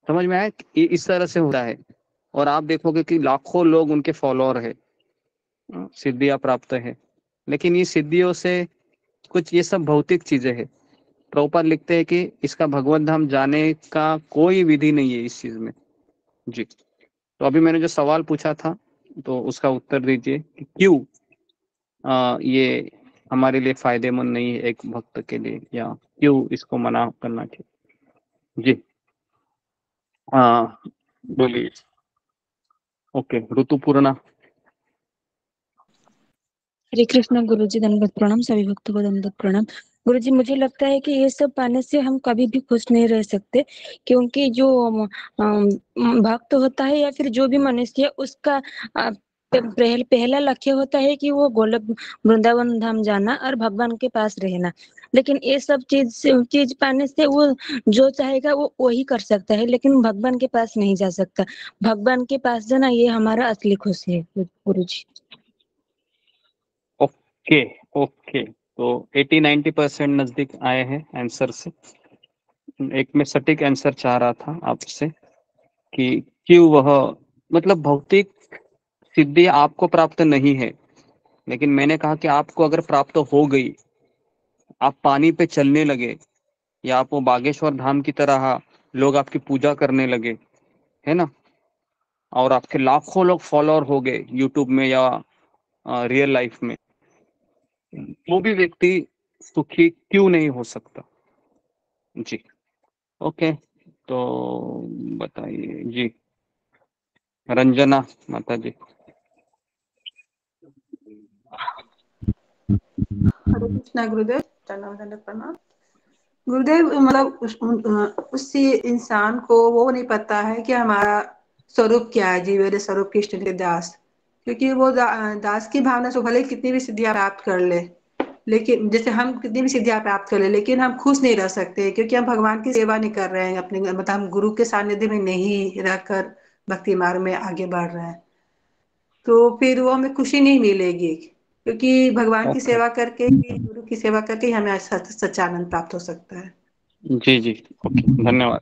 समझ में आया? ये इस तरह से होता है। और आप देखोगे कि लाखों लोग उनके फॉलोअर है, सिद्धियां प्राप्त है। लेकिन ये सिद्धियों से कुछ, ये सब भौतिक चीजें हैं। प्रभुपाद लिखते हैं कि इसका भगवत धाम जाने का कोई विधि नहीं है इस चीज में। जी। तो अभी मैंने जो सवाल पूछा था, तो उसका उत्तर दीजिए कि क्यों ये हमारे लिए फायदेमंद नहीं है एक भक्त के लिए, या क्यों इसको मना करना चाहिए। जी बोलिए। ओके, ऋतुपूर्णा। हरे कृष्ण गुरुजी, दंडवत प्रणाम, सभी भक्तों को दंडवत प्रणाम। गुरुजी, मुझे लगता है कि ये सब पाने से हम कभी भी खुश नहीं रह सकते, क्योंकि जो भक्त होता है या फिर जो भी मनुष्य है, उसका पहला लक्ष्य होता है कि वो गोलोक वृंदावन धाम जाना और भगवान के पास रहना। लेकिन ये सब चीज पाने से वो जो चाहेगा वो वही कर सकता है, लेकिन भगवान के पास नहीं जा सकता। भगवान के पास जाना ये हमारा असली खुशी है गुरुजी। ओके ओके, तो 80-90% नजदीक आए हैं आंसर से। एक मैं सटीक आंसर चाह रहा था आपसे कि क्यों वह, मतलब भौतिक सिद्धि आपको प्राप्त नहीं है, लेकिन मैंने कहा कि आपको अगर प्राप्त हो गई, आप पानी पे चलने लगे, या आप वो बागेश्वर धाम की तरह लोग आपकी पूजा करने लगे, है ना, और आपके लाखों लोग फॉलोअर हो गए यूट्यूब में या रियल लाइफ में, वो भी व्यक्ति सुखी क्यों नहीं हो सकता। जी। ओके, तो बताइए जी, रंजना माता जी। हरे कृष्णा गुरुदेव, दंडवत प्रणाम। गुरुदेव, मतलब उस इंसान को वो नहीं पता है कि हमारा स्वरूप क्या है, जीव स्वरूप कृष्ण के दास। क्योंकि वो दास की भावना से भले कितनी भी सिद्धियां प्राप्त कर ले, लेकिन जैसे हम कितनी भी सिद्धियां प्राप्त कर ले, लेकिन हम खुश नहीं रह सकते, क्योंकि हम भगवान की सेवा नहीं कर रहे हैं अपने, मतलब हम गुरु के सानिध्य में नहीं रहकर भक्ति मार्ग में आगे बढ़ रहे हैं। तो फिर वो हमें खुशी नहीं मिलेगी, क्योंकि भगवान की ओके, सेवा करके ही, गुरु की सेवा करके ही हमें सच्चा आनंद प्राप्त हो सकता है। जी जी, ओके, धन्यवाद।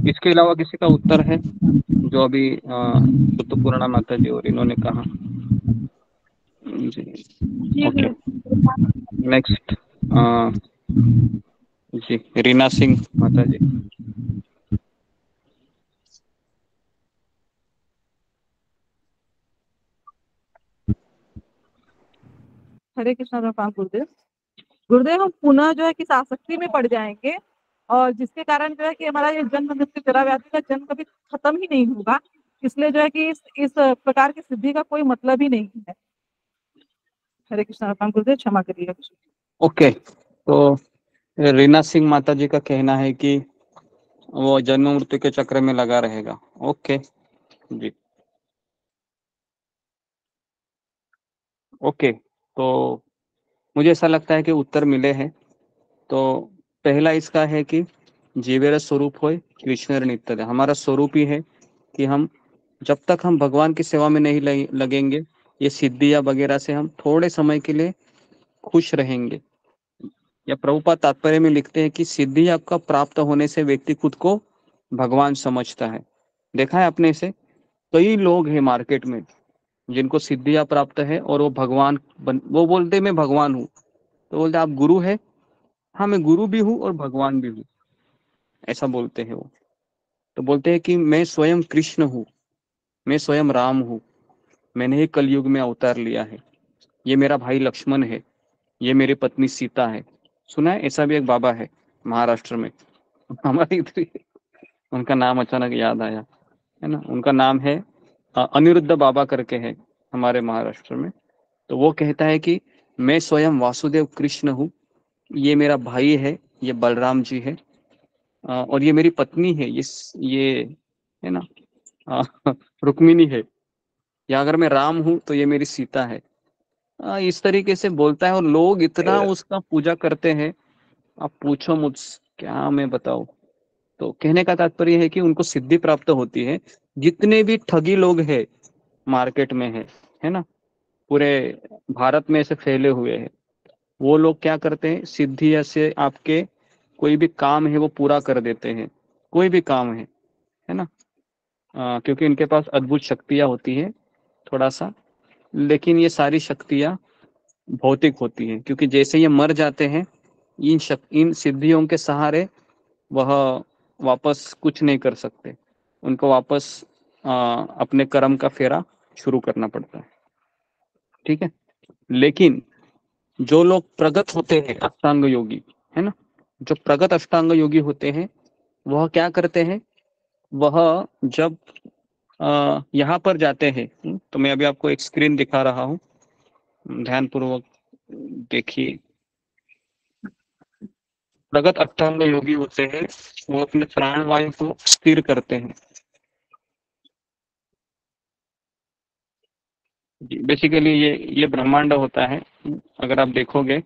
इसके अलावा किसी का उत्तर है जो अभी ऋतुपूर्णा माता जी और इन्होंने कहा? जी, ओके, नेक्स्ट। जी, रीना सिंह माता जी। हरे कृष्णा रफाम गुरुदेव। गुरुदेव, हम पुनः जो है कि आसक्ति में पड़ जाएंगे और जिसके कारण जो है कि हमारा ये जन्म मृत्यु जरा व्याधि का जन्म कभी खत्म ही नहीं होगा। इसलिए जो है कि इस प्रकार की सिद्धि का कोई मतलब ही नहीं है। हरे कृष्णा रफाम गुरुदेव, क्षमा करिएगा। ओके, तो रीना सिंह माता जी का कहना है कि वो जन्म मृत्यु के चक्र में लगा रहेगा। ओके जी, ओके। तो मुझे ऐसा लगता है कि उत्तर मिले हैं। तो पहला इसका है कि जीवेर स्वरूप होय कृष्ण नित्य। हमारा स्वरूप ही है कि हम जब तक हम भगवान की सेवा में नहीं लगेंगे, ये सिद्धियां वगैरह से हम थोड़े समय के लिए खुश रहेंगे। या प्रभुपाद तात्पर्य में लिखते हैं कि सिद्धि आपका प्राप्त होने से व्यक्ति खुद को भगवान समझता है। देखा है आपने इसे, कई लोग हैं मार्केट में जिनको सिद्धियां प्राप्त है और वो भगवान वो बोलते मैं भगवान हूँ। तो बोलते आप गुरु है? हाँ, मैं गुरु भी हूँ और भगवान भी हूँ, ऐसा बोलते हैं वो। तो बोलते हैं कि मैं स्वयं कृष्ण हूँ, मैं स्वयं राम हूँ, मैंने ही कलयुग में अवतार लिया है, ये मेरा भाई लक्ष्मण है, ये मेरी पत्नी सीता है। सुना है? ऐसा भी एक बाबा है महाराष्ट्र में, हमारे इधर ही। उनका नाम अचानक याद आया, है ना। उनका नाम है अनिरुद्ध बाबा करके है हमारे महाराष्ट्र में। तो वो कहता है कि मैं स्वयं वासुदेव कृष्ण हूँ, ये मेरा भाई है, ये बलराम जी है, और ये मेरी पत्नी है, ये है ना रुक्मिणी है, या अगर मैं राम हूँ तो ये मेरी सीता है। इस तरीके से बोलता है और लोग इतना उसका पूजा करते हैं, आप पूछो मुझसे क्या मैं बताऊं। तो कहने का तात्पर्य है कि उनको सिद्धि प्राप्त होती है। जितने भी ठगी लोग हैं मार्केट में है ना, पूरे भारत में ऐसे फैले हुए हैं, वो लोग क्या करते हैं, सिद्धि से आपके कोई भी काम है वो पूरा कर देते हैं, कोई भी काम है ना। क्योंकि इनके पास अद्भुत शक्तियां होती है थोड़ा सा, लेकिन ये सारी शक्तियां भौतिक होती हैं, क्योंकि जैसे ये मर जाते हैं इन सिद्धियों के सहारे वह वापस कुछ नहीं कर सकते, उनको वापस अपने कर्म का फेरा शुरू करना पड़ता है। ठीक है, लेकिन जो लोग प्रगत होते हैं अष्टांग योगी, है ना, जो प्रगत अष्टांग योगी होते हैं वह क्या करते हैं, वह जब यहाँ पर जाते हैं, तो मैं अभी आपको एक स्क्रीन दिखा रहा हूँ, ध्यानपूर्वक देखिए। प्रगत अष्टांग योगी होते हैं वो अपने प्राण वायु को स्थिर करते हैं। बेसिकली ये ब्रह्मांड होता है, अगर आप देखोगे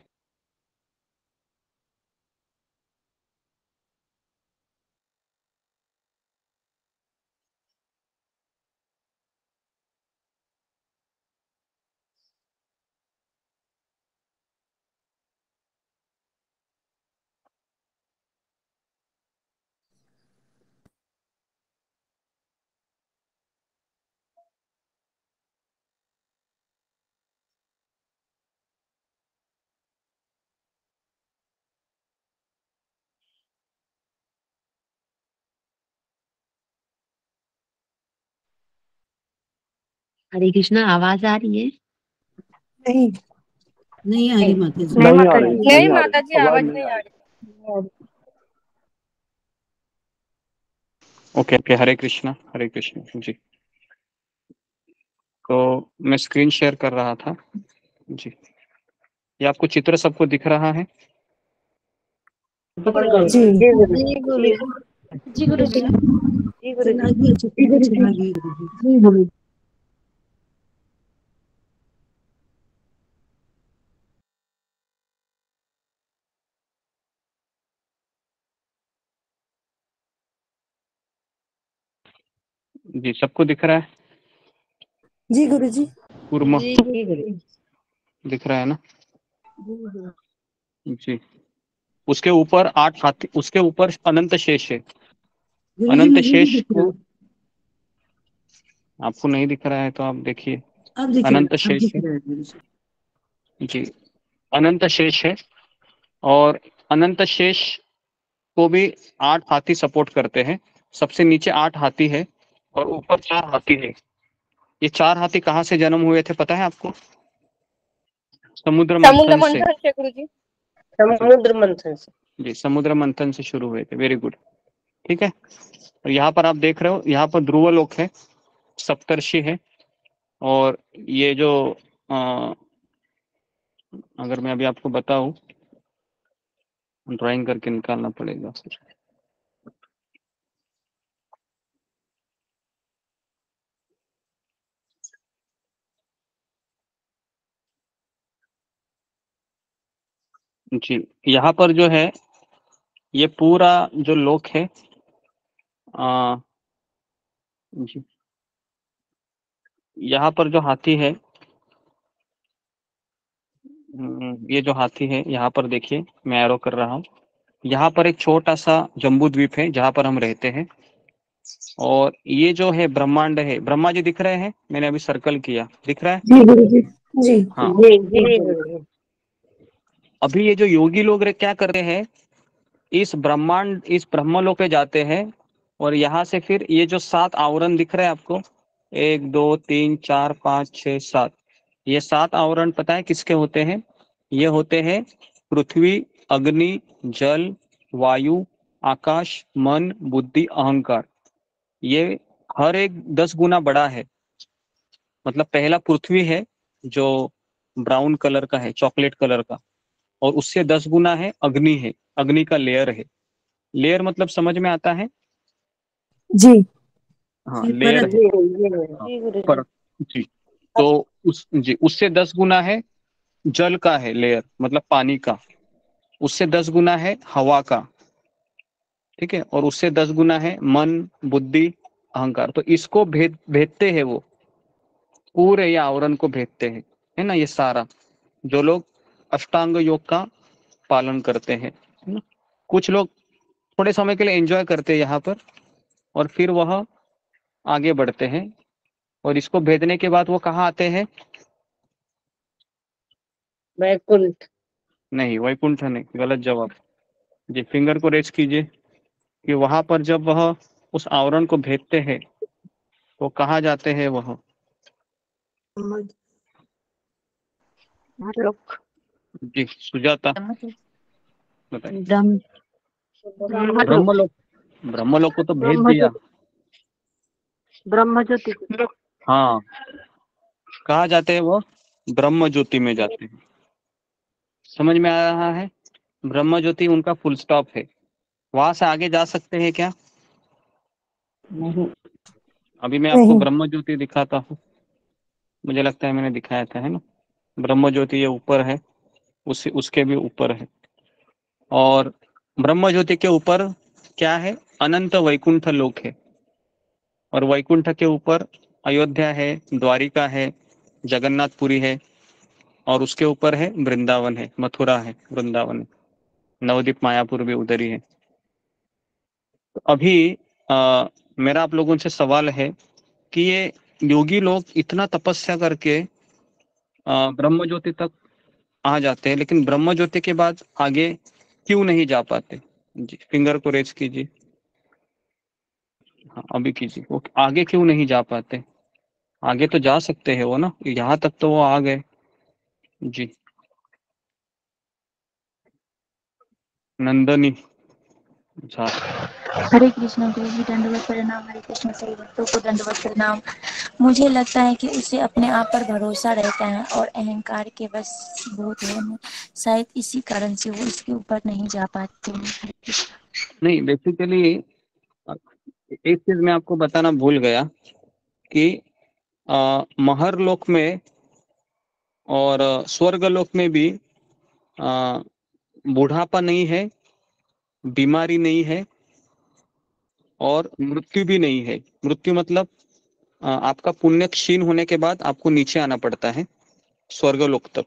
हरे कृष्णा, आवाज आ रही है? नहीं नहीं आ रही माता जी। नहीं आ रही, नहीं नहीं आ माता रही, जी, आवाज आवाज नहीं नहीं आ आ रही। रही। ओके ओके, हरे कृष्णा हरे कृष्णा जी। तो मैं स्क्रीन शेयर कर रहा था जी, ये आपको चित्र सबको दिख रहा है? जी जी गुरु जी गुरु जी गुरु जी। जी गुरु चला जी। गया चित्र, चला गया। जी गुरु। जी, सबको दिख रहा है? जी गुरु जी। कुर्मा जी जी गुरु। दिख रहा है ना जी। उसके ऊपर 8 हाथी, उसके ऊपर अनंत शेष है। गुरु जी अनंत मुझे भी शेष दिख रहा को है। आपको नहीं दिख रहा है तो आप देखिए, अब दिख रहा अनंत है, अब शेष दिख है रहा है गुरु जी। जी, अनंत शेष है। और अनंत शेष को भी 8 हाथी सपोर्ट करते हैं। सबसे नीचे 8 हाथी है और ऊपर 4 हाथी है। ये 4 हाथी कहाँ से जन्म हुए थे पता है आपको? समुद्र समुद्र मंथन से। मंथन से गुरुजी, समुद्र मंथन से जी, समुद्र मंथन से शुरू हुए थे। वेरी गुड, ठीक है। और यहाँ पर आप देख रहे हो, यहाँ पर ध्रुवलोक है, सप्तर्षि है, और ये जो अगर मैं अभी आपको बताऊं, ड्राइंग करके निकालना पड़ेगा फिर। जी, यहाँ पर जो है ये पूरा जो लोक है जी, यहाँ पर जो हाथी है, ये जो हाथी है यहाँ पर देखिए, मैं एरो कर रहा हूँ। यहाँ पर एक छोटा सा जम्बू द्वीप है जहाँ पर हम रहते हैं, और ये जो है ब्रह्मांड है। ब्रह्मा जी दिख रहे हैं? मैंने अभी सर्कल किया, दिख रहा है? जी गुरुजी जी। हाँ। जी जी गुरुजी। अभी ये जो योगी लोग क्या करते हैं, इस ब्रह्मांड, इस ब्रह्मलोक पे जाते हैं, और यहाँ से फिर ये जो 7 आवरण दिख रहे हैं आपको, 1 2 3 4 5 6 7, ये 7 आवरण पता है किसके होते हैं? ये होते हैं पृथ्वी, अग्नि, जल, वायु, आकाश, मन, बुद्धि, अहंकार। ये हर एक 10 गुना बड़ा है। मतलब पहला पृथ्वी है जो ब्राउन कलर का है, चॉकलेट कलर का, और उससे 10 गुना है अग्नि है, अग्नि का लेयर है। लेयर मतलब समझ में आता है? जी हाँ, लेयर है। पर जी, तो उससे 10 गुना है जल का है लेयर, मतलब पानी का। उससे 10 गुना है हवा का, ठीक है। और उससे 10 गुना है मन, बुद्धि, अहंकार। तो इसको भेदते हैं वो, पूरे ये आवरण को भेदते हैं, है ना। ये सारा जो लोग अष्टांग योग का पालन करते हैं, है ना। कुछ लोग थोड़े समय के लिए एंजॉय करते हैं यहाँ पर, और फिर वह आगे बढ़ते हैं। और इसको भेदने के बाद वो कहाँ आते हैं? वैकुंठ। नहीं, वैकुंठ नहीं, गलत जवाब। जी, फिंगर को रेज कीजिए कि वहां पर जब वह उस आवरण को भेदते हैं तो कहाँ जाते हैं वह? जी, सुजाता बताइए। ब्रह्मलोक। ब्रह्मलोक को तो भेद दिया। ब्रह्म ज्योति। हाँ, कहाँ जाते हैं वो? ब्रह्म ज्योति में जाते हैं। समझ में आ रहा है? ब्रह्म ज्योति उनका फुल स्टॉप है। वहां से आगे जा सकते हैं क्या? नहीं। अभी मैं आपको ब्रह्म ज्योति दिखाता हूँ। मुझे लगता है मैंने दिखाया था, है ना। ब्रह्म ज्योति ये ऊपर है, उसके भी ऊपर है। और ब्रह्म ज्योति के ऊपर क्या है? अनंत वैकुंठ लोक है। और वैकुंठ के ऊपर अयोध्या है, द्वारिका है, जगन्नाथपुरी है, और उसके ऊपर है वृंदावन है, मथुरा है, वृंदावन है, नवदीप मायापुर भी उधर ही है। तो अभी मेरा आप लोगों से सवाल है कि ये योगी लोग इतना तपस्या करके ब्रह्म ज्योति तक आ जाते हैं, लेकिन ब्रह्म ज्योति के बाद आगे क्यों नहीं जा पाते? जी, फिंगर को रेज कीजिए। हाँ, अभी कीजिए। वो आगे क्यों नहीं जा पाते? आगे तो जा सकते हैं वो ना, यहाँ तक तो वो आ गए। जी, नंदनी झा। हरे कृष्ण गुरु जी, दंडवत प्रणाम। हरे कृष्ण सभी भक्तों को दंडवत प्रणाम। मुझे लगता है कि उसे अपने आप पर भरोसा रहता है और अहंकार के बस बहुत है, शायद इसी कारण से वो इसके ऊपर नहीं जा पाते हैं। नहीं, बेसिकली एक चीज मैं आपको बताना भूल गया कि महर लोक में और स्वर्ग लोक में भी बुढ़ापा नहीं है, बीमारी नहीं है, और मृत्यु भी नहीं है। मृत्यु मतलब आपका पुण्य क्षीण होने के बाद आपको नीचे आना पड़ता है स्वर्ग लोक तक।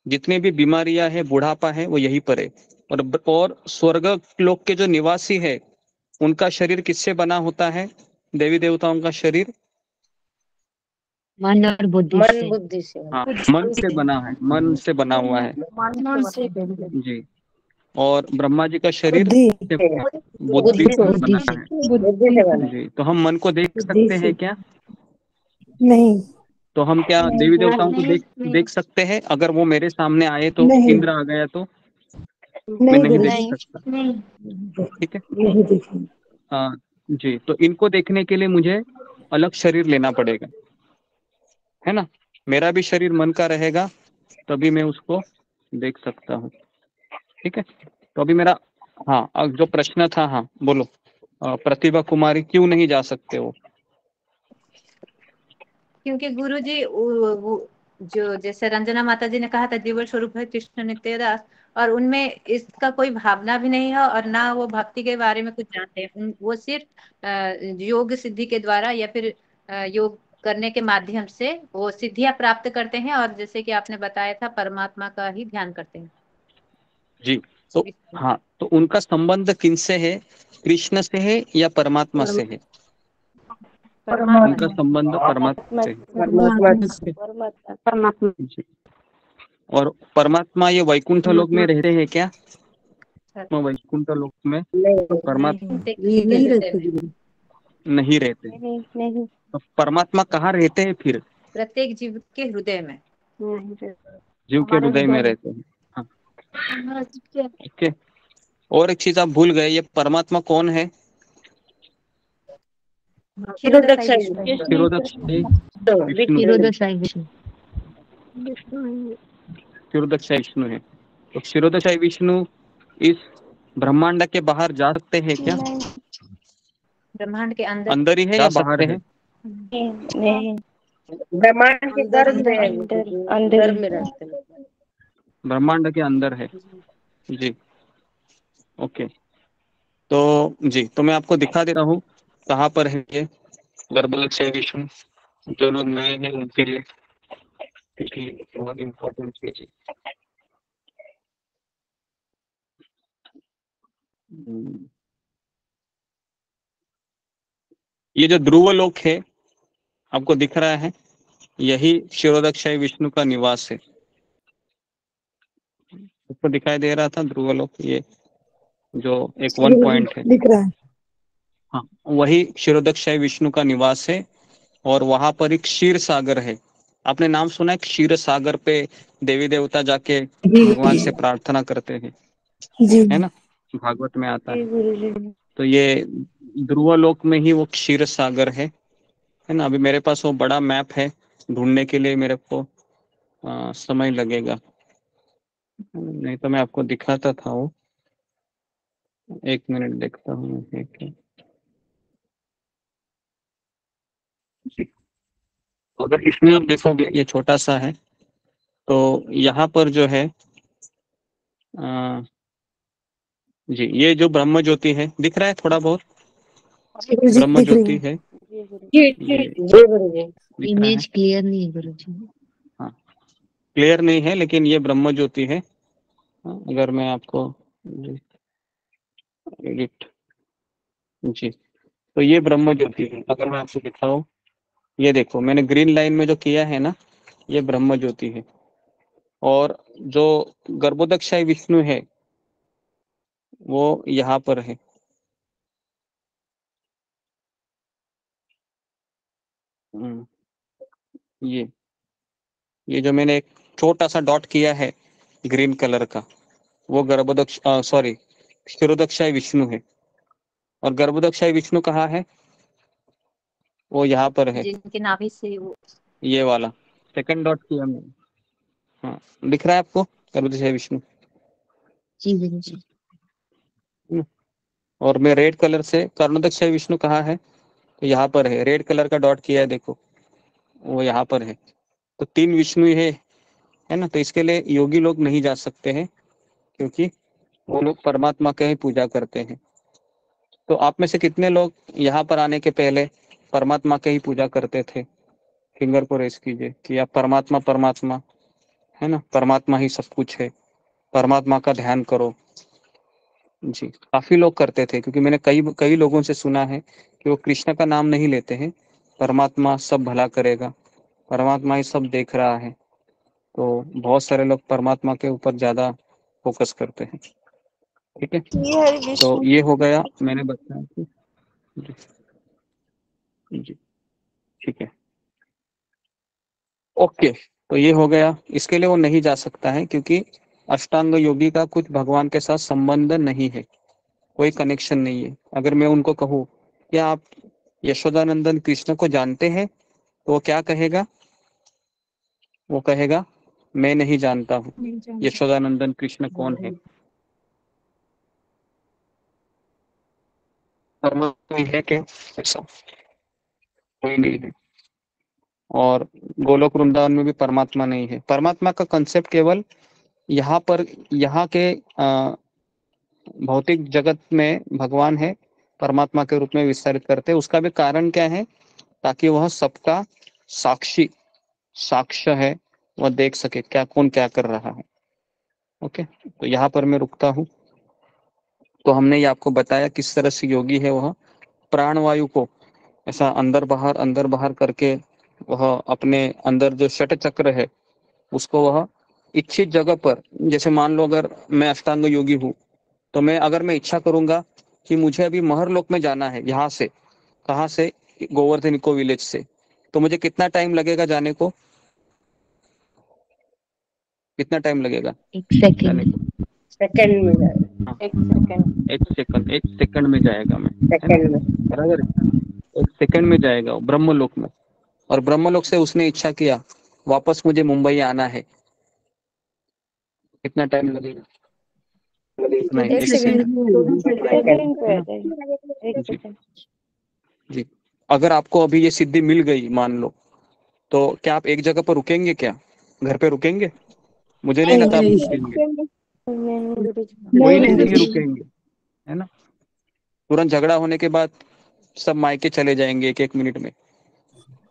जितने भी बीमारियां है, बुढ़ापा है, वो यहीं पर है। और स्वर्ग लोक के जो निवासी है, उनका शरीर किससे बना होता है? देवी देवताओं का शरीर मन और बुद्धि मन से। बुद्धि से। हाँ, मन से बना है, मन से बना हुआ है। मन से जी, और ब्रह्मा जी का शरीर बुद्धि बुद्धि से बुद्धि बना से है। बुद्धि से बना। जी, तो हम मन को देख बुद्धि सकते से हैं क्या? नहीं तो हम क्या देवी देवताओं को देख सकते हैं? अगर वो मेरे सामने आए तो, नहीं इंद्र आ गया तो मैं नहीं नहीं गुरु देख जी सकता। ठीक है। नहीं देखेंगे। हाँ जी, तो इनको देखने के लिए मुझे अलग शरीर लेना पड़ेगा, है ना। मेरा भी शरीर मन का रहेगा तभी मैं उसको देख सकता हूँ। ठीक है। तो अभी मेरा, हाँ, अब जो प्रश्न था, हाँ बोलो। प्रतिभा कुमारी क्यों नहीं जा सकते वो? क्योंकि गुरुजी वो जो जैसे रंजना माता जी ने कहा था, जीवन स्वरूप है कृष्ण नित्यदास, और उनमें इसका कोई भावना भी नहीं है और ना वो भक्ति के बारे में कुछ जानते हैं। वो सिर्फ योग सिद्धि के द्वारा या फिर योग करने के माध्यम से वो सिद्धियां प्राप्त करते हैं, और जैसे कि आपने बताया था परमात्मा का ही ध्यान करते हैं। जी, तो हाँ, तो उनका संबंध किनसे है? कृष्ण से है या परमात्मा से है? उनका संबंध परमात्मा से है। परमात्मा। जी। और परमात्मा ये वैकुंठ लोक में रहते हैं क्या? वैकुंठ लोक में परमात्मा नहीं रहते गुरु। नहीं रहते। नहीं तो परमात्मा कहाँ रहते हैं फिर? प्रत्येक जीव के हृदय में। जीव के हृदय में रहते हैं। हाँ, ओके। और एक चीज आप भूल गए, ये परमात्मा कौन है? क्षीरोदक्षाई क्षीरोदक्षाई विष्णु। क्षीरोदशाई विष्णु। क्षीरोदक्षाई विष्णु है। तो क्षीरोदक्षाई विष्णु इस ब्रह्मांड के बाहर जा सकते हैं क्या? ब्रह्मांड के अंदर अंदर ही है या बाहर है? नहीं, ब्रह्मांड के गर्भ में है, अंदर में रहते हैं। ब्रह्मांड के अंदर है। जी, ओके। तो जी, तो मैं आपको दिखा देता हूँ कहाँ पर है ये गर्भलक्ष्य विष्णु। जो लोग नए हैं उनके लिए बहुत इम्पोर्टेंट चीज है। ये जो ध्रुव लोक है आपको दिख रहा है, यही क्षीरोदक्षाई विष्णु का निवास है। आपको दिखाई दे रहा था ध्रुव लोक, ये जो एक 1 पॉइंट है, दिख रहा है। हाँ, वही क्षीरोदक्षाई विष्णु का निवास है। और वहां पर एक क्षीर सागर है। आपने नाम सुना है? क्षीर सागर पे देवी देवता जाके भगवान से प्रार्थना करते हैं, है ना, भागवत में आता है। तो ये ध्रुव लोक में ही वो क्षीर सागर है ना। अभी मेरे पास वो बड़ा मैप है, ढूंढने के लिए मेरे को समय लगेगा, नहीं तो मैं आपको दिखाता था वो। 1 मिनट देखता हूँ। अगर इसमें आप देखोगे ये छोटा सा है, तो यहाँ पर जो है जी, ये जो ब्रह्म ज्योति है दिख रहा है थोड़ा बहुत? ब्रह्म ज्योति है। इमेज क्लियर नहीं है गुरु जी। हाँ, क्लियर नहीं है, लेकिन ये ब्रह्म ज्योति है। अगर मैं आपको एडिट, जी, तो ये ब्रह्म ज्योति है। अगर मैं आपको दिखाऊं, ये देखो मैंने ग्रीन लाइन में जो किया है ना, ये ब्रह्म ज्योति है। और जो गर्भोदक्षाई विष्णु है वो यहाँ पर है। ये जो मैंने एक छोटा सा डॉट किया है ग्रीन कलर का, वो गर्भोदक्ष सॉरी क्षीरोदक्षाई विष्णु है। और गर्भोदक्षाई विष्णु कहाँ है? वो यहाँ पर है, जिनके नाभि से वो ये वाला सेकंड डॉट किया मैंने। हाँ, दिख रहा है आपको गर्भोदक्षाई विष्णु? जी गुरु जी। और मैं रेड कलर से कर्णोदक्षाई विष्णु कहाँ है? तो यहाँ पर है, रेड कलर का डॉट किया है देखो, वो यहाँ पर है। तो 3 विष्णु है ना। तो इसके लिए योगी लोग नहीं जा सकते हैं, क्योंकि वो लोग परमात्मा का ही पूजा करते हैं। तो आप में से कितने लोग यहाँ पर आने के पहले परमात्मा की ही पूजा करते थे? फिंगर को रेस कीजिए कि आप परमात्मा परमात्मा, है ना, परमात्मा ही सब कुछ है, परमात्मा का ध्यान करो। जी, काफी लोग करते थे, क्योंकि मैंने कई लोगों से सुना है कि वो कृष्ण का नाम नहीं लेते हैं, परमात्मा सब भला करेगा, परमात्मा ही सब देख रहा है। तो बहुत सारे लोग परमात्मा के ऊपर ज्यादा फोकस करते हैं। ठीक है, तो ये हो गया, मैंने बताया कि जी ठीक है, ओके। तो ये हो गया, इसके लिए वो नहीं जा सकता है क्योंकि अष्टांग योगी का कुछ भगवान के साथ संबंध नहीं है, कोई कनेक्शन नहीं है। अगर मैं उनको कहूँ क्या आप यशोदानंदन कृष्ण को जानते हैं, तो वो क्या कहेगा? वो कहेगा मैं नहीं जानता हूँ यशोदानंदन कृष्ण कौन है। परमात्मा है क्या? ऐसा कोई नहीं है। और गोलोक वृंदावन में भी परमात्मा नहीं है। परमात्मा का कंसेप्ट केवल यहाँ पर, यहाँ के भौतिक जगत में भगवान है, परमात्मा के रूप में विस्तारित करते हैं। उसका भी कारण क्या है? ताकि वह सबका साक्षी साक्ष्य है, वह देख सके क्या कौन क्या कर रहा है। ओके, तो यहाँ पर मैं रुकता हूँ। तो हमने ये आपको बताया किस तरह से योगी है वह प्राणवायु को ऐसा अंदर बाहर करके वह अपने अंदर जो षट चक्र है उसको वह इच्छित जगह पर, जैसे मान लो अगर मैं अष्टांग योगी हूँ तो मैं इच्छा करूंगा कि मुझे अभी महरलोक में जाना है, यहाँ से, कहाँ से? गोवर्धन इको विलेज से, तो मुझे कितना टाइम लगेगा जाने को? कितना टाइम लगेगा जाने को? सेकंड में जाएगा, हाँ, 1 सेकंड, 1 सेकंड में जाएगा मैं, है ना? सेकंड में। बराबर है, 1 सेकंड में जाएगा ब्रह्मलोक में। और ब्रह्मलोक से उसने इच्छा किया वापस मुझे मुंबई आना है, कितना टाइम लगेगा? नहीं, 1 1 सेकंड, सेकंड, सेकंड पे है आ ना? जाएगा, 1 जी सेकंड। जी। अगर आपको अभी ये सिद्धि मिल गई मान लो, तो क्या आप एक जगह पर रुकेंगे? क्या घर पे रुकेंगे? मुझे नहीं लगता आप रुकेंगे, नहीं गुरुजी, कोई रुकेंगे नहीं रुकेंगे, है ना? तुरंत झगड़ा होने के बाद सब मायके चले जाएंगे 1-1 मिनट में,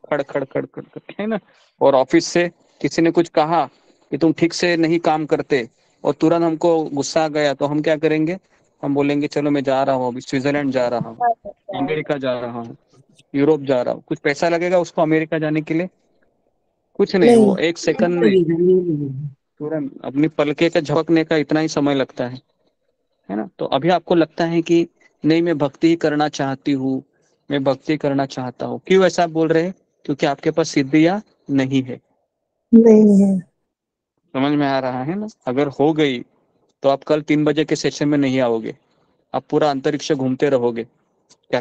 खड़ खड़ खड़ खड़ खड़, है ना? और ऑफिस से किसी ने कुछ कहा कि तुम ठीक से नहीं काम करते और तुरंत हमको गुस्सा आ गया, तो हम क्या करेंगे? हम बोलेंगे चलो मैं जा रहा हूँ, अभी स्विट्जरलैंड जा रहा हूँ, अमेरिका जा रहा हूँ, यूरोप जा रहा हूँ। कुछ पैसा लगेगा उसको अमेरिका जाने के लिए? कुछ नहीं, वो 1 सेकंड में तुरंत अपनी पलके का झपकने का इतना ही समय लगता है ना? तो अभी आपको लगता है कि नहीं मैं भक्ति ही करना चाहती हूँ, मैं भक्ति करना चाहता हूँ। क्यों ऐसा बोल रहे हैं? क्योंकि आपके पास सिद्धियां नहीं है। नहीं है। समझ में आ रहा है ना? अगर हो गई तो आप कल 3 बजे के सेशन में नहीं आओगे, आप पूरा अंतरिक्ष घूमते रहोगे, क्या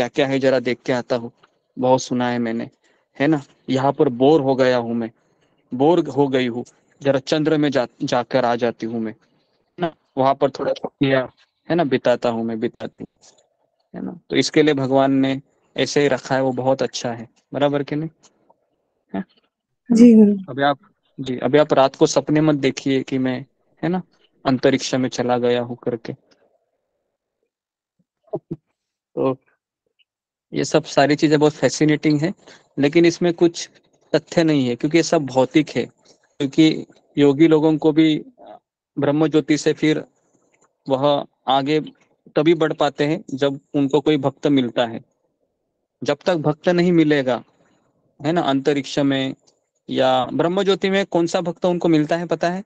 क्या है जरा देख के आता हूँ, बहुत सुना है मैंने, है ना? यहाँ पर बोर हो गया हूँ मैं, बोर हो गई हूँ, जरा चंद्र में जाकर आ जाती हूँ मैं, है ना? वहां पर थोड़ा छुट्टियां, है ना, बिताता हूँ मैं, बिताती हूँ, है ना? तो इसके लिए भगवान ने ऐसे ही रखा है, वो बहुत अच्छा है। बराबर कि नहीं? है ना? जी गुरु। अभी आप रात को सपने मत देखिए कि मैं, है ना, अंतरिक्ष में चला गया हूँ करके। तो ये सब सारी चीजें बहुत फैसिनेटिंग है, लेकिन इसमें कुछ तथ्य नहीं है क्योंकि ये सब भौतिक है। क्योंकि योगी लोगों को भी ब्रह्म ज्योति से फिर वह आगे तभी बढ़ पाते हैं जब उनको कोई भक्त मिलता है। जब तक भक्त नहीं मिलेगा, है ना, अंतरिक्ष में या ब्रह्म ज्योति में कौन सा भक्त उनको मिलता है पता है?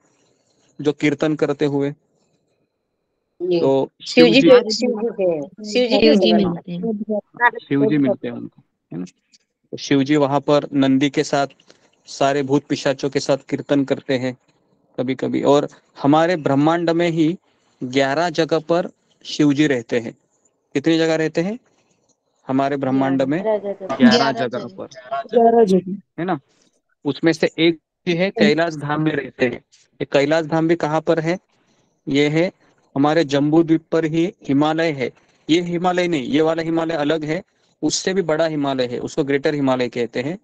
जो कीर्तन करते हुए, तो शिव जी, शिव शिव जी के शिव जी भगत मिलते हैं। जी मिलते हैं उनको, है ना? तो शिव जी वहां पर नंदी के साथ, सारे भूत पिशाचों के साथ कीर्तन करते हैं कभी कभी। और हमारे ब्रह्मांड में ही 11 जगह पर शिव जी रहते हैं। कितनी जगह रहते हैं हमारे ब्रह्मांड में? 11 जगह पर, 11 जगह। है ना? उसमें से एक ही है कैलाश धाम में रहते हैं। ये कैलाश धाम भी कहाँ पर है? ये है हमारे जम्बू द्वीप पर ही, हिमालय है। ये हिमालय नहीं, ये वाला हिमालय अलग है, उससे भी बड़ा हिमालय है, उसको ग्रेटर हिमालय कहते हैं,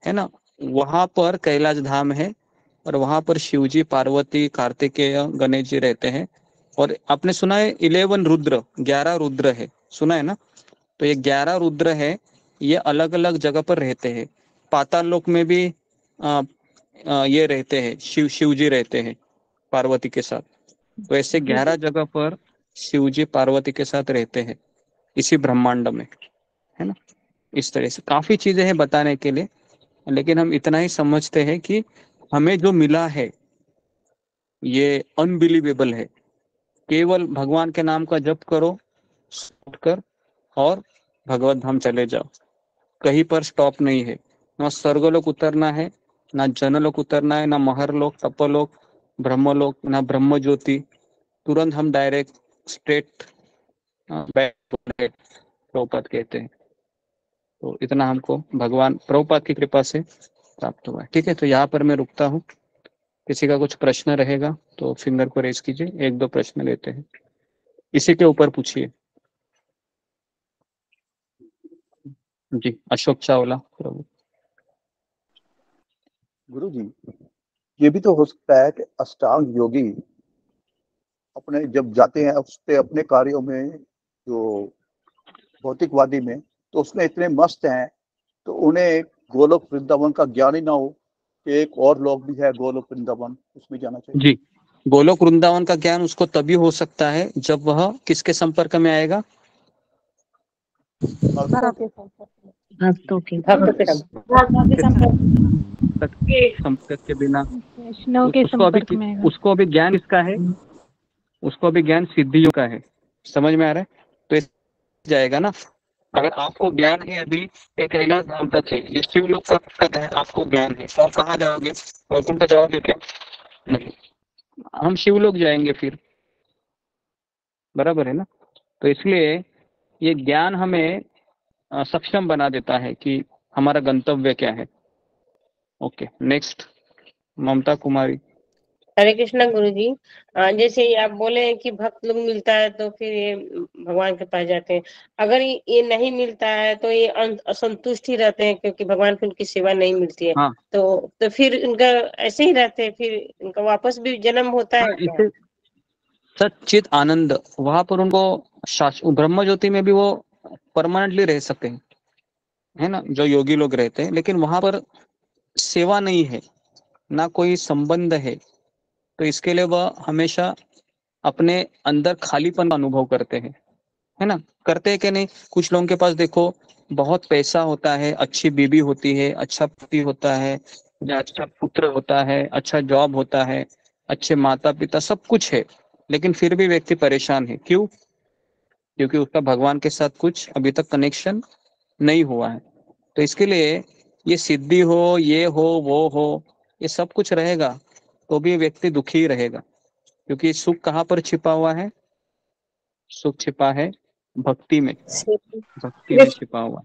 है ना? वहां पर कैलाश धाम है और वहां पर शिवजी, पार्वती, कार्तिकेय, गणेश जी रहते हैं। और आपने सुना है 11 रुद्र, 11 रुद्र है, सुना है ना? तो ये 11 रुद्र है, ये अलग अलग जगह पर रहते हैं। पाताल लोक में भी ये रहते हैं, शिव जी रहते हैं पार्वती के साथ। तो ऐसे 11 जगह पर शिव जी पार्वती के साथ रहते हैं इसी ब्रह्मांड में, है ना? इस तरह से काफी चीजें हैं बताने के लिए, लेकिन हम इतना ही समझते हैं कि हमें जो मिला है ये अनबिलीवेबल है, केवल भगवान के नाम का जप करो कर और भगवत धाम चले जाओ। कहीं पर स्टॉप नहीं है, ना स्वर्गलोक उतरना है, ना जनलोक उतरना है, ना महरलोक, तपलोक, ब्रह्मलोक, ना ब्रह्म ज्योति। तुरंत हम डायरेक्ट स्ट्रेट बैक प्रभुपाद कहते हैं। तो इतना हमको भगवान प्रभुपाद की कृपा से प्राप्त हुआ है। ठीक है, तो यहाँ पर मैं रुकता हूँ। किसी का कुछ प्रश्न रहेगा तो फिंगर को रेज कीजिए, 1-2 प्रश्न लेते हैं। इसी के ऊपर पूछिए। जी, अशोक चावला प्रभु। गुरु जी, ये भी तो हो सकता है कि अष्टांग योगी अपने जब जाते हैं उसके अपने कार्यों में, जो भौतिकवादी में, तो उसमें इतने मस्त हैं तो उन्हें गोलोक वृंदावन का ज्ञान ही ना हो कि एक और लोग भी है गोलोक वृंदावन, उसमें जाना चाहिए। जी, गोलोक वृंदावन का ज्ञान उसको तभी हो सकता है जब वह किसके संपर्क में आएगा? भक्तों के संपर्क के बिना वैष्णव के संपर्क में आएगा। उसको अभी ज्ञान इसका है, उसको अभी ज्ञान सिद्धियों का है। समझ में आ रहा है? तो इस जाएगा ना। अगर आपको ज्ञान है अभी एक कैलाश धाम तक है, ये शिवलोक का पद है, आपको ज्ञान है, तो आप कहाँ जाओगे? वैकुंठ जाओगे क्या? नहीं, हम शिवलोक जाएंगे फिर। बराबर है ना? तो इसलिए ये ज्ञान हमें सक्षम बना देता है कि हमारा गंतव्य क्या है। Okay, next Mamta Kumari. हरे कृष्णा गुरुजी। जैसे आप बोले हैं कि भक्त लोग मिलता है तो फिर ये भगवान के पास जाते हैं। अगर ये नहीं मिलता है तो ये असंतुष्ट ही रहते हैं क्योंकि भगवान की उनकी सेवा नहीं मिलती है। हाँ। तो फिर उनका ऐसे ही रहते हैं, फिर उनका वापस भी जन्म होता है क्या? इसे सच्चित आनंद, वहां पर उनको ब्रह्म ज्योति में भी वो परमानेंटली रह सकते हैं, है ना, जो योगी लोग रहते हैं। लेकिन वहां पर सेवा नहीं है, ना कोई संबंध है, तो इसके लिए वह हमेशा अपने अंदर खालीपन का अनुभव करते हैं, है ना। करते हैं कि नहीं? कुछ लोगों के पास देखो बहुत पैसा होता है, अच्छी बीबी होती है, अच्छा पति होता है, या अच्छा पुत्र होता है, अच्छा जॉब होता है, अच्छे माता पिता, सब कुछ है, लेकिन फिर भी व्यक्ति परेशान है। क्यों? क्योंकि उसका भगवान के साथ कुछ अभी तक कनेक्शन नहीं हुआ है। तो इसके लिए ये सिद्धि हो, ये हो, वो हो, ये सब कुछ रहेगा तो भी व्यक्ति दुखी ही रहेगा। क्योंकि सुख कहाँ पर छिपा हुआ है? सुख छिपा है भक्ति में, भक्ति में छिपा हुआ,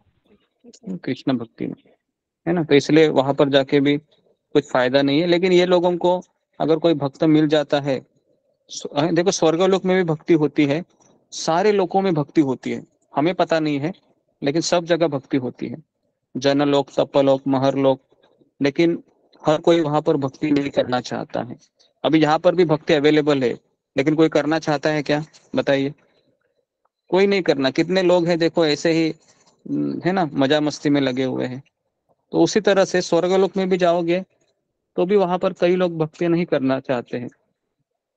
कृष्ण भक्ति में, है ना। तो इसलिए वहां पर जाके भी कुछ फायदा नहीं है। लेकिन ये लोगों को अगर कोई भक्त मिल जाता है, देखो स्वर्गलोक में भी भक्ति होती है, सारे लोकों में भक्ति होती है, हमें पता नहीं है, लेकिन सब जगह भक्ति होती है, जनलोक, तपलोक, महरलोक। लेकिन हर कोई वहां पर भक्ति नहीं करना चाहता है। अभी यहाँ पर भी भक्ति अवेलेबल है, लेकिन कोई करना चाहता है क्या? बताइए। कोई नहीं करना। कितने लोग हैं देखो ऐसे ही, है ना, मजा मस्ती में लगे हुए हैं। तो उसी तरह से स्वर्गलोक में भी जाओगे तो भी वहां पर कई लोग भक्ति नहीं करना चाहते हैं,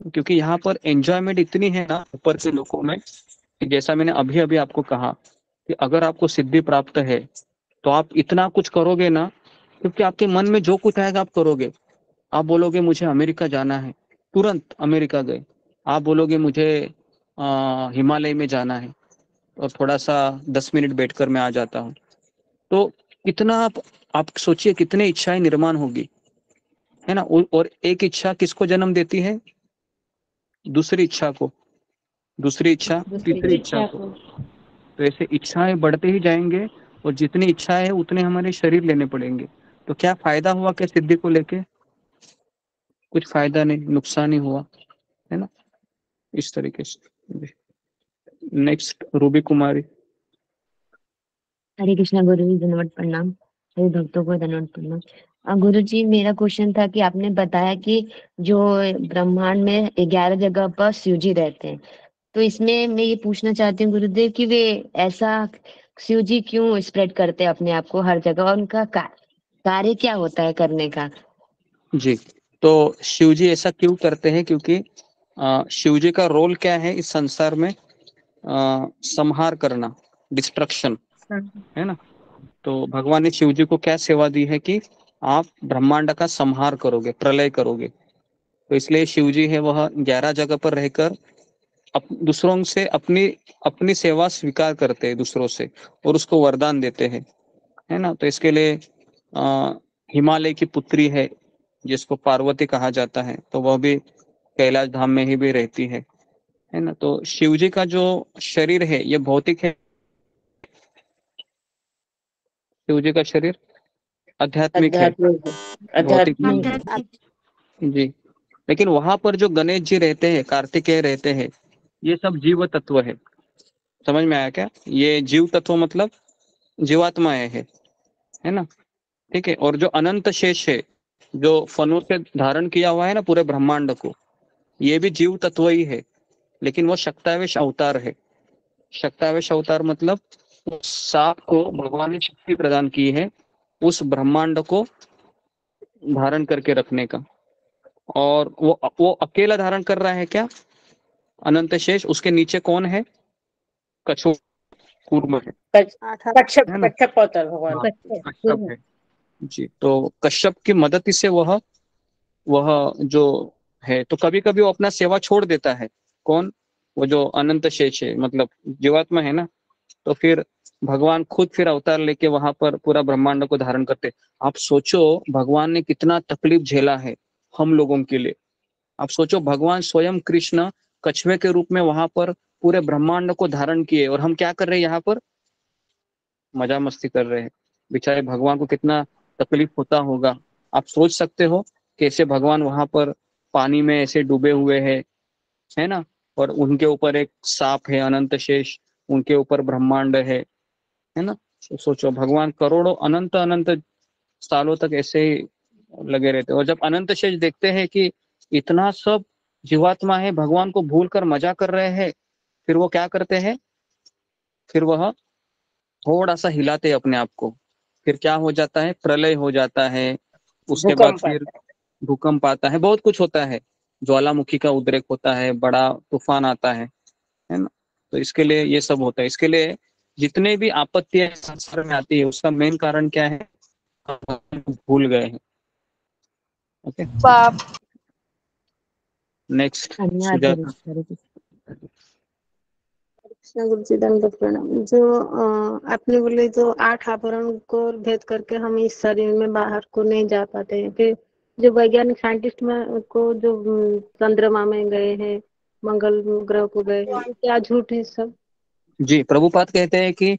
क्योंकि यहाँ पर एंजॉयमेंट इतनी है ना ऊपर के लोगों में, कि जैसा मैंने अभी अभी आपको कहा कि अगर आपको सिद्धि प्राप्त है तो आप इतना कुछ करोगे ना, क्योंकि आपके मन में जो कुछ आएगा आप करोगे। आप बोलोगे मुझे अमेरिका जाना है, तुरंत अमेरिका गए। आप बोलोगे मुझे हिमालय में जाना है, और थोड़ा सा 10 मिनट बैठकर मैं आ जाता हूँ। तो कितना आप सोचिए कितने इच्छाएं निर्माण होगी, है ना। और एक इच्छा किसको जन्म देती है? दूसरी इच्छा को, दूसरी इच्छा तीसरी इच्छा को। तो ऐसे इच्छाएं बढ़ते ही जाएंगे, और जितनी इच्छा है उतने हमारे शरीर लेने पड़ेंगे। तो क्या फायदा हुआ क्या सिद्धि को लेके? कुछ फायदा नहीं, नुकसान ही हुआ, है ना। इस तरीके से। नेक्स्ट रूबी कुमारी। हरे कृष्णा गुरु जी, धन्यवाद प्रणाम। सभी भक्तों को धन्यवाद प्रणाम। गुरु जी, मेरा क्वेश्चन था कि आपने बताया कि जो ब्रह्मांड में 11 जगह पर शिव जी रहते हैं, तो इसमें मैं ये पूछना चाहती हूँ गुरुदेव कि वे ऐसा शिव जी क्यों स्प्रेड करते हैं अपने आप को हर जगह, और उनका कार्य क्या होता है करने का? जी, तो शिव जी ऐसा क्यों करते हैं? क्योंकि शिव जी का रोल क्या है इस संसार में? संहार करना, डिस्ट्रक्शन, है ना। तो भगवान ने शिव जी को क्या सेवा दी है कि आप ब्रह्मांड का संहार करोगे, प्रलय करोगे। तो इसलिए शिव जी है वह 11 जगह पर रहकर दूसरों से अपनी अपनी सेवा स्वीकार करते हैं दूसरों से और उसको वरदान देते हैं, है ना। तो इसके लिए हिमालय की पुत्री है जिसको पार्वती कहा जाता है, तो वह भी कैलाश धाम में ही भी रहती है ना। तो शिव जी का जो शरीर है ये भौतिक है, शिव जी का शरीर आध्यात्मिक है, भौतिक नहीं है जी। लेकिन वहां पर जो गणेश जी रहते हैं, कार्तिकेय रहते हैं, ये सब जीव तत्व है। समझ में आया क्या? ये जीव तत्व मतलब जीवात्माएं है ना, ठीक है। और जो अनंत शेष है, जो फनों से धारण किया हुआ है ना पूरे ब्रह्मांड को, ये भी जीव तत्व ही है, लेकिन वो शक्तावेश अवतार है। शक्तावेश अवतार मतलब उस सांप को भगवान ने शक्ति प्रदान की है उस ब्रह्मांड को धारण करके रखने का। और वो अकेला धारण कर रहा है क्या? अनंत शेष। उसके नीचे कौन है? कछुआ कूर्म है, कश्यप अवतार भगवान। कश्यप है जी। तो कश्यप की मदद से वह जो है, तो कभी कभी वो अपना सेवा छोड़ देता है। कौन? वो जो अनंत शेष है, मतलब जीवात्मा है ना। तो फिर भगवान खुद फिर अवतार लेके वहां पर पूरा ब्रह्मांड को धारण करते। आप सोचो भगवान ने कितना तकलीफ झेला है हम लोगों के लिए। आप सोचो भगवान स्वयं कृष्ण कछुए के रूप में वहां पर पूरे ब्रह्मांड को धारण किए, और हम क्या कर रहे हैं यहाँ पर? मजा मस्ती कर रहे हैं। बेचारे भगवान को कितना तकलीफ होता होगा। आप सोच सकते हो कैसे भगवान वहां पर पानी में ऐसे डूबे हुए है ना, और उनके ऊपर एक सांप है अनंत शेष, उनके ऊपर ब्रह्मांड है ना। तो सोचो भगवान करोड़ों अनंत अनंत सालों तक ऐसे ही लगे रहते। और जब अनंत शेष देखते हैं कि इतना सब जीवात्मा है भगवान को भूल कर मजा कर रहे हैं, फिर वो क्या करते हैं? फिर वह थोड़ा सा हिलाते अपने आप को, फिर क्या हो जाता है? प्रलय हो जाता है। उसके बाद फिर भूकंप आता है, बहुत कुछ होता है, ज्वालामुखी का उद्रेक होता है, बड़ा तूफान आता है ना। तो इसके लिए ये सब होता है। इसके लिए जितने भी आपत्तियां संसार में आती है उसका मेन कारण क्या है? भूल गए हैं। Okay, next Sujata. कृष्ण गुरु जी दंड प्रणाम। जो आपने बोले जो 8 आभरण को भेद करके हम इस शरीर में बाहर को नहीं जा पाते हैं, फिर जो वैज्ञानिक साइंटिस्ट में को जो चंद्रमा में गए हैं, मंगल ग्रह को गए हैं, ये क्या झूठ है सब? जी, प्रभुपाद कहते हैं कि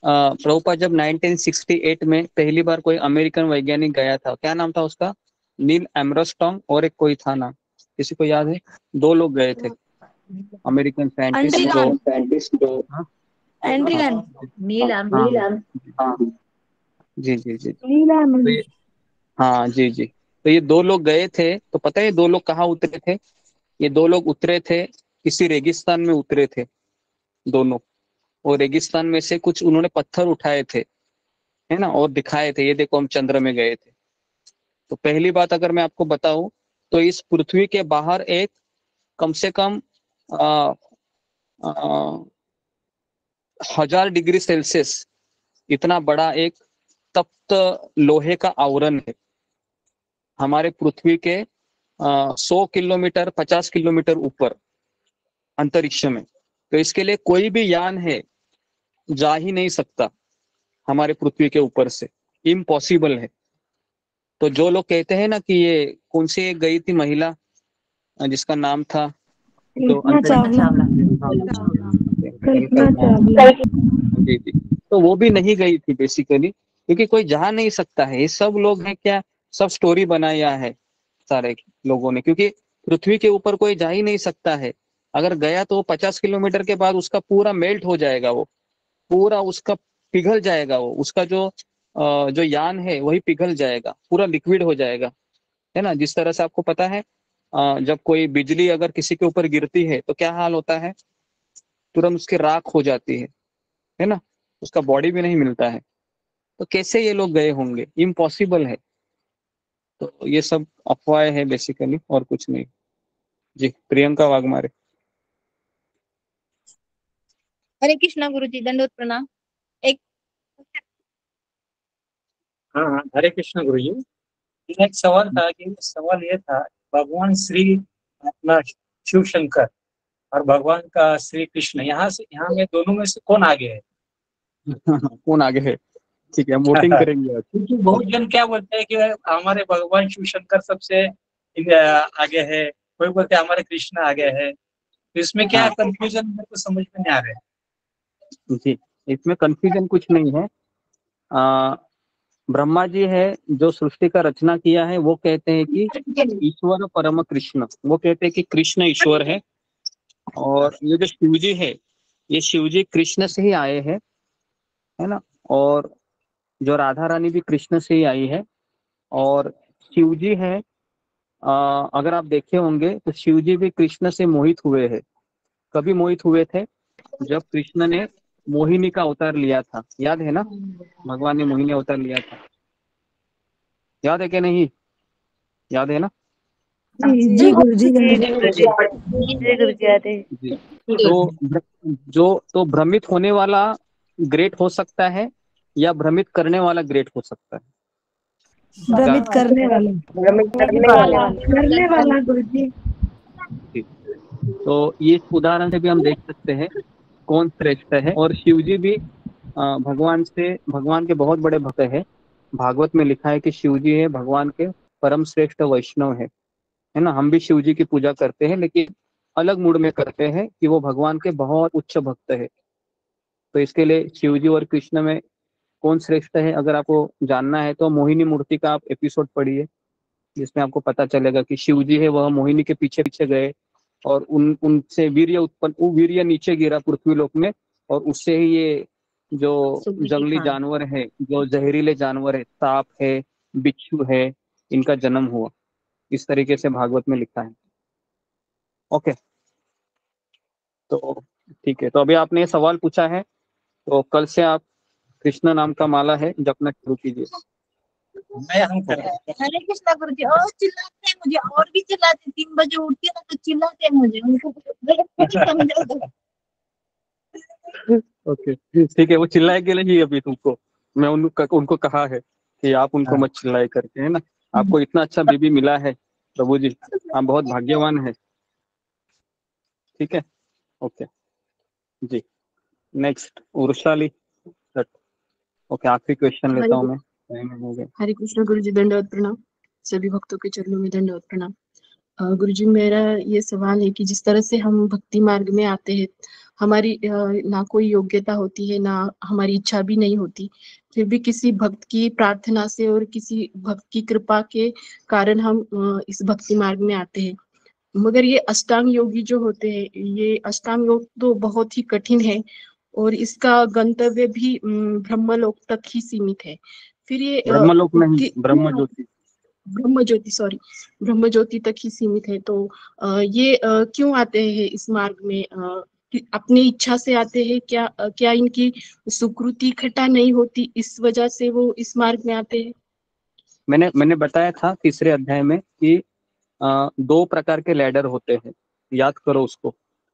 प्रभुपाद जब 1968 में पहली बार कोई अमेरिकन वैज्ञानिक गया था, क्या नाम था उसका? नील एमरस्टॉन्ग और एक कोई था ना, किसी को याद है? 2 लोग गए थे अमेरिकन साइंटिस्ट जो जी जी जी तो हाँ जी जी। तो ये 2 लोग गए थे, तो पता है ये 2 लोग कहाँ उतरे थे? ये 2 लोग उतरे थे किसी रेगिस्तान में उतरे थे दोनों। और रेगिस्तान में से कुछ उन्होंने पत्थर उठाए थे, है ना, और दिखाए थे, ये देखो हम चंद्र में गए थे। तो पहली बात अगर मैं आपको बताऊं तो इस पृथ्वी के बाहर एक कम से कम 1000 डिग्री सेल्सियस इतना बड़ा एक तप्त लोहे का आवरण है हमारे पृथ्वी के 100 किलोमीटर 50 किलोमीटर ऊपर अंतरिक्ष में। तो इसके लिए कोई भी यान है जा ही नहीं सकता हमारे पृथ्वी के ऊपर से, इम्पॉसिबल है। तो जो लोग कहते हैं ना कि ये कौन सी एक गई थी महिला जिसका नाम था तो जी जी, तो वो भी नहीं गई थी बेसिकली, क्योंकि कोई जा नहीं सकता है। ये सब लोग हैं क्या, सब स्टोरी बनाया है सारे लोगों ने, क्योंकि पृथ्वी के ऊपर कोई जा ही नहीं सकता है। अगर गया तो 50 किलोमीटर के बाद उसका पूरा मेल्ट हो जाएगा, वो पूरा उसका पिघल जाएगा, वो उसका जो यान है वही पिघल जाएगा, पूरा लिक्विड हो जाएगा, है ना। जिस तरह से आपको पता है जब कोई बिजली अगर किसी के ऊपर गिरती है तो क्या हाल होता है? तुरंत उसकी राख हो जाती है ना, उसका बॉडी भी नहीं मिलता है। तो कैसे ये लोग गए होंगे? इम्पॉसिबल है। तो ये सब अफवाह है बेसिकली, और कुछ नहीं। जी, प्रियंका वाघमारे। हरे कृष्णा गुरु जी, दंडवत प्रणाम। एक हाँ हाँ, हरे कृष्ण गुरु जी। एक सवाल था कि सवाल ये था, भगवान श्री अपना शिव शंकर और भगवान का श्री कृष्ण, यहाँ में दोनों में से कौन आगे है? कौन आगे है? ठीक है, हम वोटिंग करेंगे आज। क्योंकि बहुत जन क्या बोलते हैं कि हमारे भगवान शिव शंकर सबसे आगे है, कोई बोलते हैं हमारे कृष्ण आगे है, तो इसमें क्या कंफ्यूजन है तो समझ में नहीं आ रहा है। जी, इसमें कंफ्यूजन कुछ नहीं है। ब्रह्मा जी है जो सृष्टि का रचना किया है, वो कहते हैं कि ईश्वर परम कृष्ण, वो कहते हैं कि कृष्ण ईश्वर है। और ये जो शिव जी है, ये शिव जी कृष्ण से ही आए हैं, है ना। और जो राधा रानी भी कृष्ण से ही आई है। और शिव जी है, अगर आप देखे होंगे तो शिव जी भी कृष्ण से मोहित हुए हैं। कभी मोहित हुए थे? जब कृष्ण ने मोहिनी का अवतार लिया था, याद है ना, भगवान ने मोहिनी अवतार लिया था, याद है कि नहीं? याद है ना? जी गुरुजी तो भ्रमित होने वाला ग्रेट हो सकता है या भ्रमित करने वाला ग्रेट हो सकता है? भ्रमित करने वाला गुरुजी। तो ये उदाहरण से भी हम देख सकते हैं कौन श्रेष्ठ है। और शिव जी भी भगवान के बहुत बड़े भक्त है। भागवत में लिखा है कि शिव जी है भगवान के परम श्रेष्ठ वैष्णव है ना। हम भी शिव जी की पूजा करते हैं, लेकिन अलग मूड में करते हैं कि वो भगवान के बहुत उच्च भक्त है। तो इसके लिए शिव जी और कृष्ण में कौन श्रेष्ठ है, अगर आपको जानना है तो मोहिनी मूर्ति का आप एपिसोड पढ़िए, जिसमें आपको पता चलेगा कि शिव जी है वह मोहिनी के पीछे पीछे गए और उनसे वीर्य उत्पन्न, वो वीर्य नीचे गिरा पृथ्वी लोक में, और उससे ही ये जो जंगली जानवर है, जो जहरीले जानवर है, सांप है, बिच्छू है, इनका जन्म हुआ। इस तरीके से भागवत में लिखा है। ओके, तो ठीक है। तो अभी आपने ये सवाल पूछा है, तो कल से आप कृष्ण नाम का माला है जपना शुरू कीजिए। हरे कृष्णा गुरुजी। और चिल्लाते हैं मुझे, और भी चिल्लाते, 3 बजे उठती है ना तो चिल्लाते हैं मुझे, उनको समझा दो। ओके ठीक है, वो चिल्लाएंगे नहीं अभी तुमको। मैं उनको कहा है कि आप उनको मत चिल्लाए करके, है ना। आपको इतना अच्छा बेबी मिला है प्रभु जी, आप बहुत भाग्यवान है। ठीक है, ओके जी। नेक्स्ट उर्शाली। ओके, आखिरी क्वेश्चन लेता हूँ मैं। हरे कृष्ण गुरुजी, दंडवत प्रणाम। सभी भक्तों के चरणों में दंडवत प्रणाम। गुरुजी, मेरा ये सवाल है कि जिस तरह से हम भक्ति मार्ग में आते हैं, हमारी ना कोई योग्यता होती है, ना हमारी इच्छा भी नहीं होती, फिर भी किसी भक्त की प्रार्थना से और किसी भक्त की कृपा के कारण हम इस भक्ति मार्ग में आते हैं। मगर ये अष्टांग योगी जो होते हैं, ये अष्टांग योग तो बहुत ही कठिन है और इसका गंतव्य भी ब्रह्मलोक तक ही सीमित है। फिर ये ब्रह्मलोक नहीं, ब्रह्म ज्योति, ब्रह्म ज्योति तक ही सीमित है। तो ये क्यों आते हैं इस मार्ग में? अपनी इच्छा से आते हैं क्या? क्या इनकी सुकृति इकट्ठा नहीं होती, इस वजह से वो इस मार्ग में आते हैं? मैंने बताया था तीसरे अध्याय में कि 2 प्रकार के लैडर होते हैं, याद करो उसको।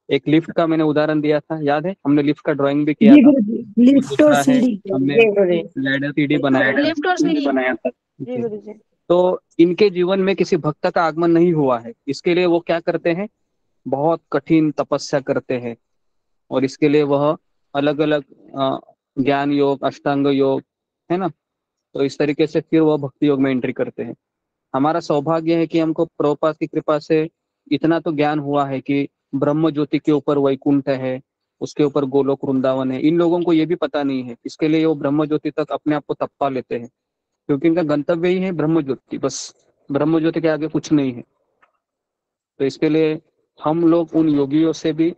एक लिफ्ट का मैंने उदाहरण दिया था, याद है? हमने लिफ्ट का ड्राइंग भी किया था। लिफ्ट और सीढ़ी, हमने लैडर सीढ़ी बनाया था। तो इनके जीवन में किसी भक्त का आगमन नहीं हुआ है, इसके लिए वो क्या करते हैं, बहुत कठिन तपस्या करते हैं। और इसके लिए वह अलग अलग ज्ञान योग, अष्टांग योग, है ना। तो इस तरीके से फिर वह भक्ति योग में एंट्री करते हैं। हमारा सौभाग्य है कि हमको प्रभुपाद की कृपा से इतना तो ज्ञान हुआ है कि ब्रह्म ज्योति के ऊपर वैकुंठ है, उसके ऊपर गोलोक वृंदावन है। इन लोगों को ये भी पता नहीं है, इसके लिए वो ब्रह्म ज्योति तक अपने आप को तपा लेते हैं, क्योंकि इनका गंतव्य ही है ब्रह्म ज्योति, बस ब्रह्म ज्योति के आगे कुछ नहीं है। तो इसके लिए हम लोग उन योगियों से भी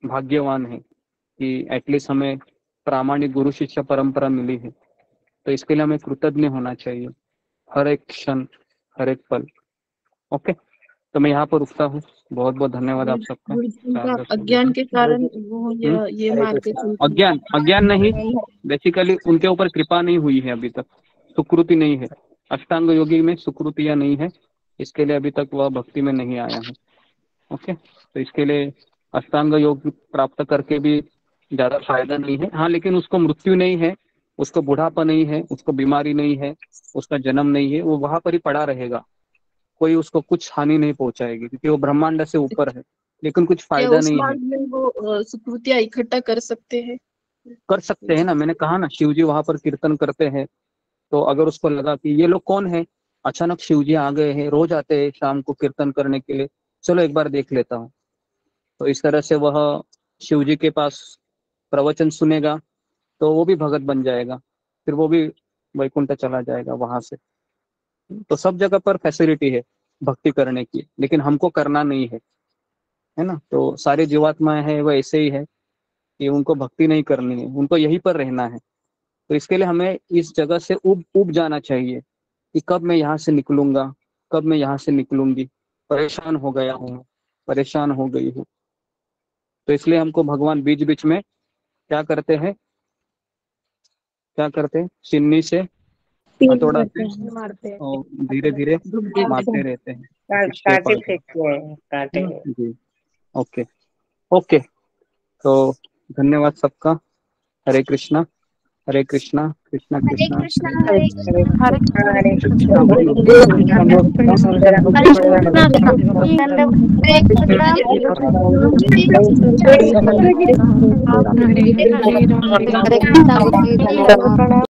भाग्यवान हैं कि एटलीस्ट हमें प्रामाणिक गुरु शिष्य परंपरा मिली है। तो इसके लिए हमें कृतज्ञ होना चाहिए हर एक क्षण, हर एक पल। ओके, तो मैं यहाँ पर रुकता हूँ। बहुत बहुत धन्यवाद आप सबका। अज्ञान के कारण वो ये मार्ग अज्ञान नहीं, बेसिकली उनके ऊपर कृपा नहीं हुई है अभी तक, सुकृति नहीं है। अष्टांग योगी में सुकृतियां नहीं है, इसके लिए अभी तक वह भक्ति में नहीं आया है। ओके, तो इसके लिए अष्टांग योग प्राप्त करके भी ज्यादा फायदा नहीं है। हाँ, लेकिन उसको मृत्यु नहीं है, उसको बुढ़ापा नहीं है, उसको बीमारी नहीं है, उसका जन्म नहीं है, वो वहां पर ही पड़ा रहेगा, कोई उसको कुछ हानि नहीं पहुंचाएगी, क्योंकि वो ब्रह्मांड से ऊपर है। लेकिन कुछ क्या फायदा उस नहीं है। मार्ग में वो सुकृतियाँ इकट्ठा कर सकते हैं? कर सकते हैं ना, मैंने कहा ना, शिव जी वहां पर कीर्तन करते हैं, तो अगर उसको लगा कि ये लोग कौन है, अचानक शिव जी आ गए हैं, रोज आते हैं शाम को कीर्तन करने के लिए, चलो एक बार देख लेता हूँ, तो इस तरह से वह शिव जी के पास प्रवचन सुनेगा, तो वो भी भगत बन जाएगा, फिर वो भी वैकुंठ चला जाएगा वहां से। तो सब जगह पर फैसिलिटी है भक्ति करने की, लेकिन हमको करना नहीं है ना। तो सारे जीवात्माएं हैं वो ऐसे ही है कि उनको भक्ति नहीं करनी है, उनको यहीं पर रहना है। तो इसके लिए हमें इस जगह से उब जाना चाहिए कि कब मैं यहाँ से निकलूंगा, कब मैं यहाँ से निकलूंगी, परेशान हो गया हूँ, परेशान हो गई हूँ। तो इसलिए हमको भगवान बीच बीच में क्या करते हैं, चिन्नी से हथौड़ा से और धीरे धीरे मारते रहते हैं। कांटे फेंकते हैं, कांटे। जी, ओके ओके। तो धन्यवाद सबका। हरे कृष्णा, हरे कृष्णा, कृष्णा कृष्णा हरे कृष्णा हरे कृष्णा कृष्ण।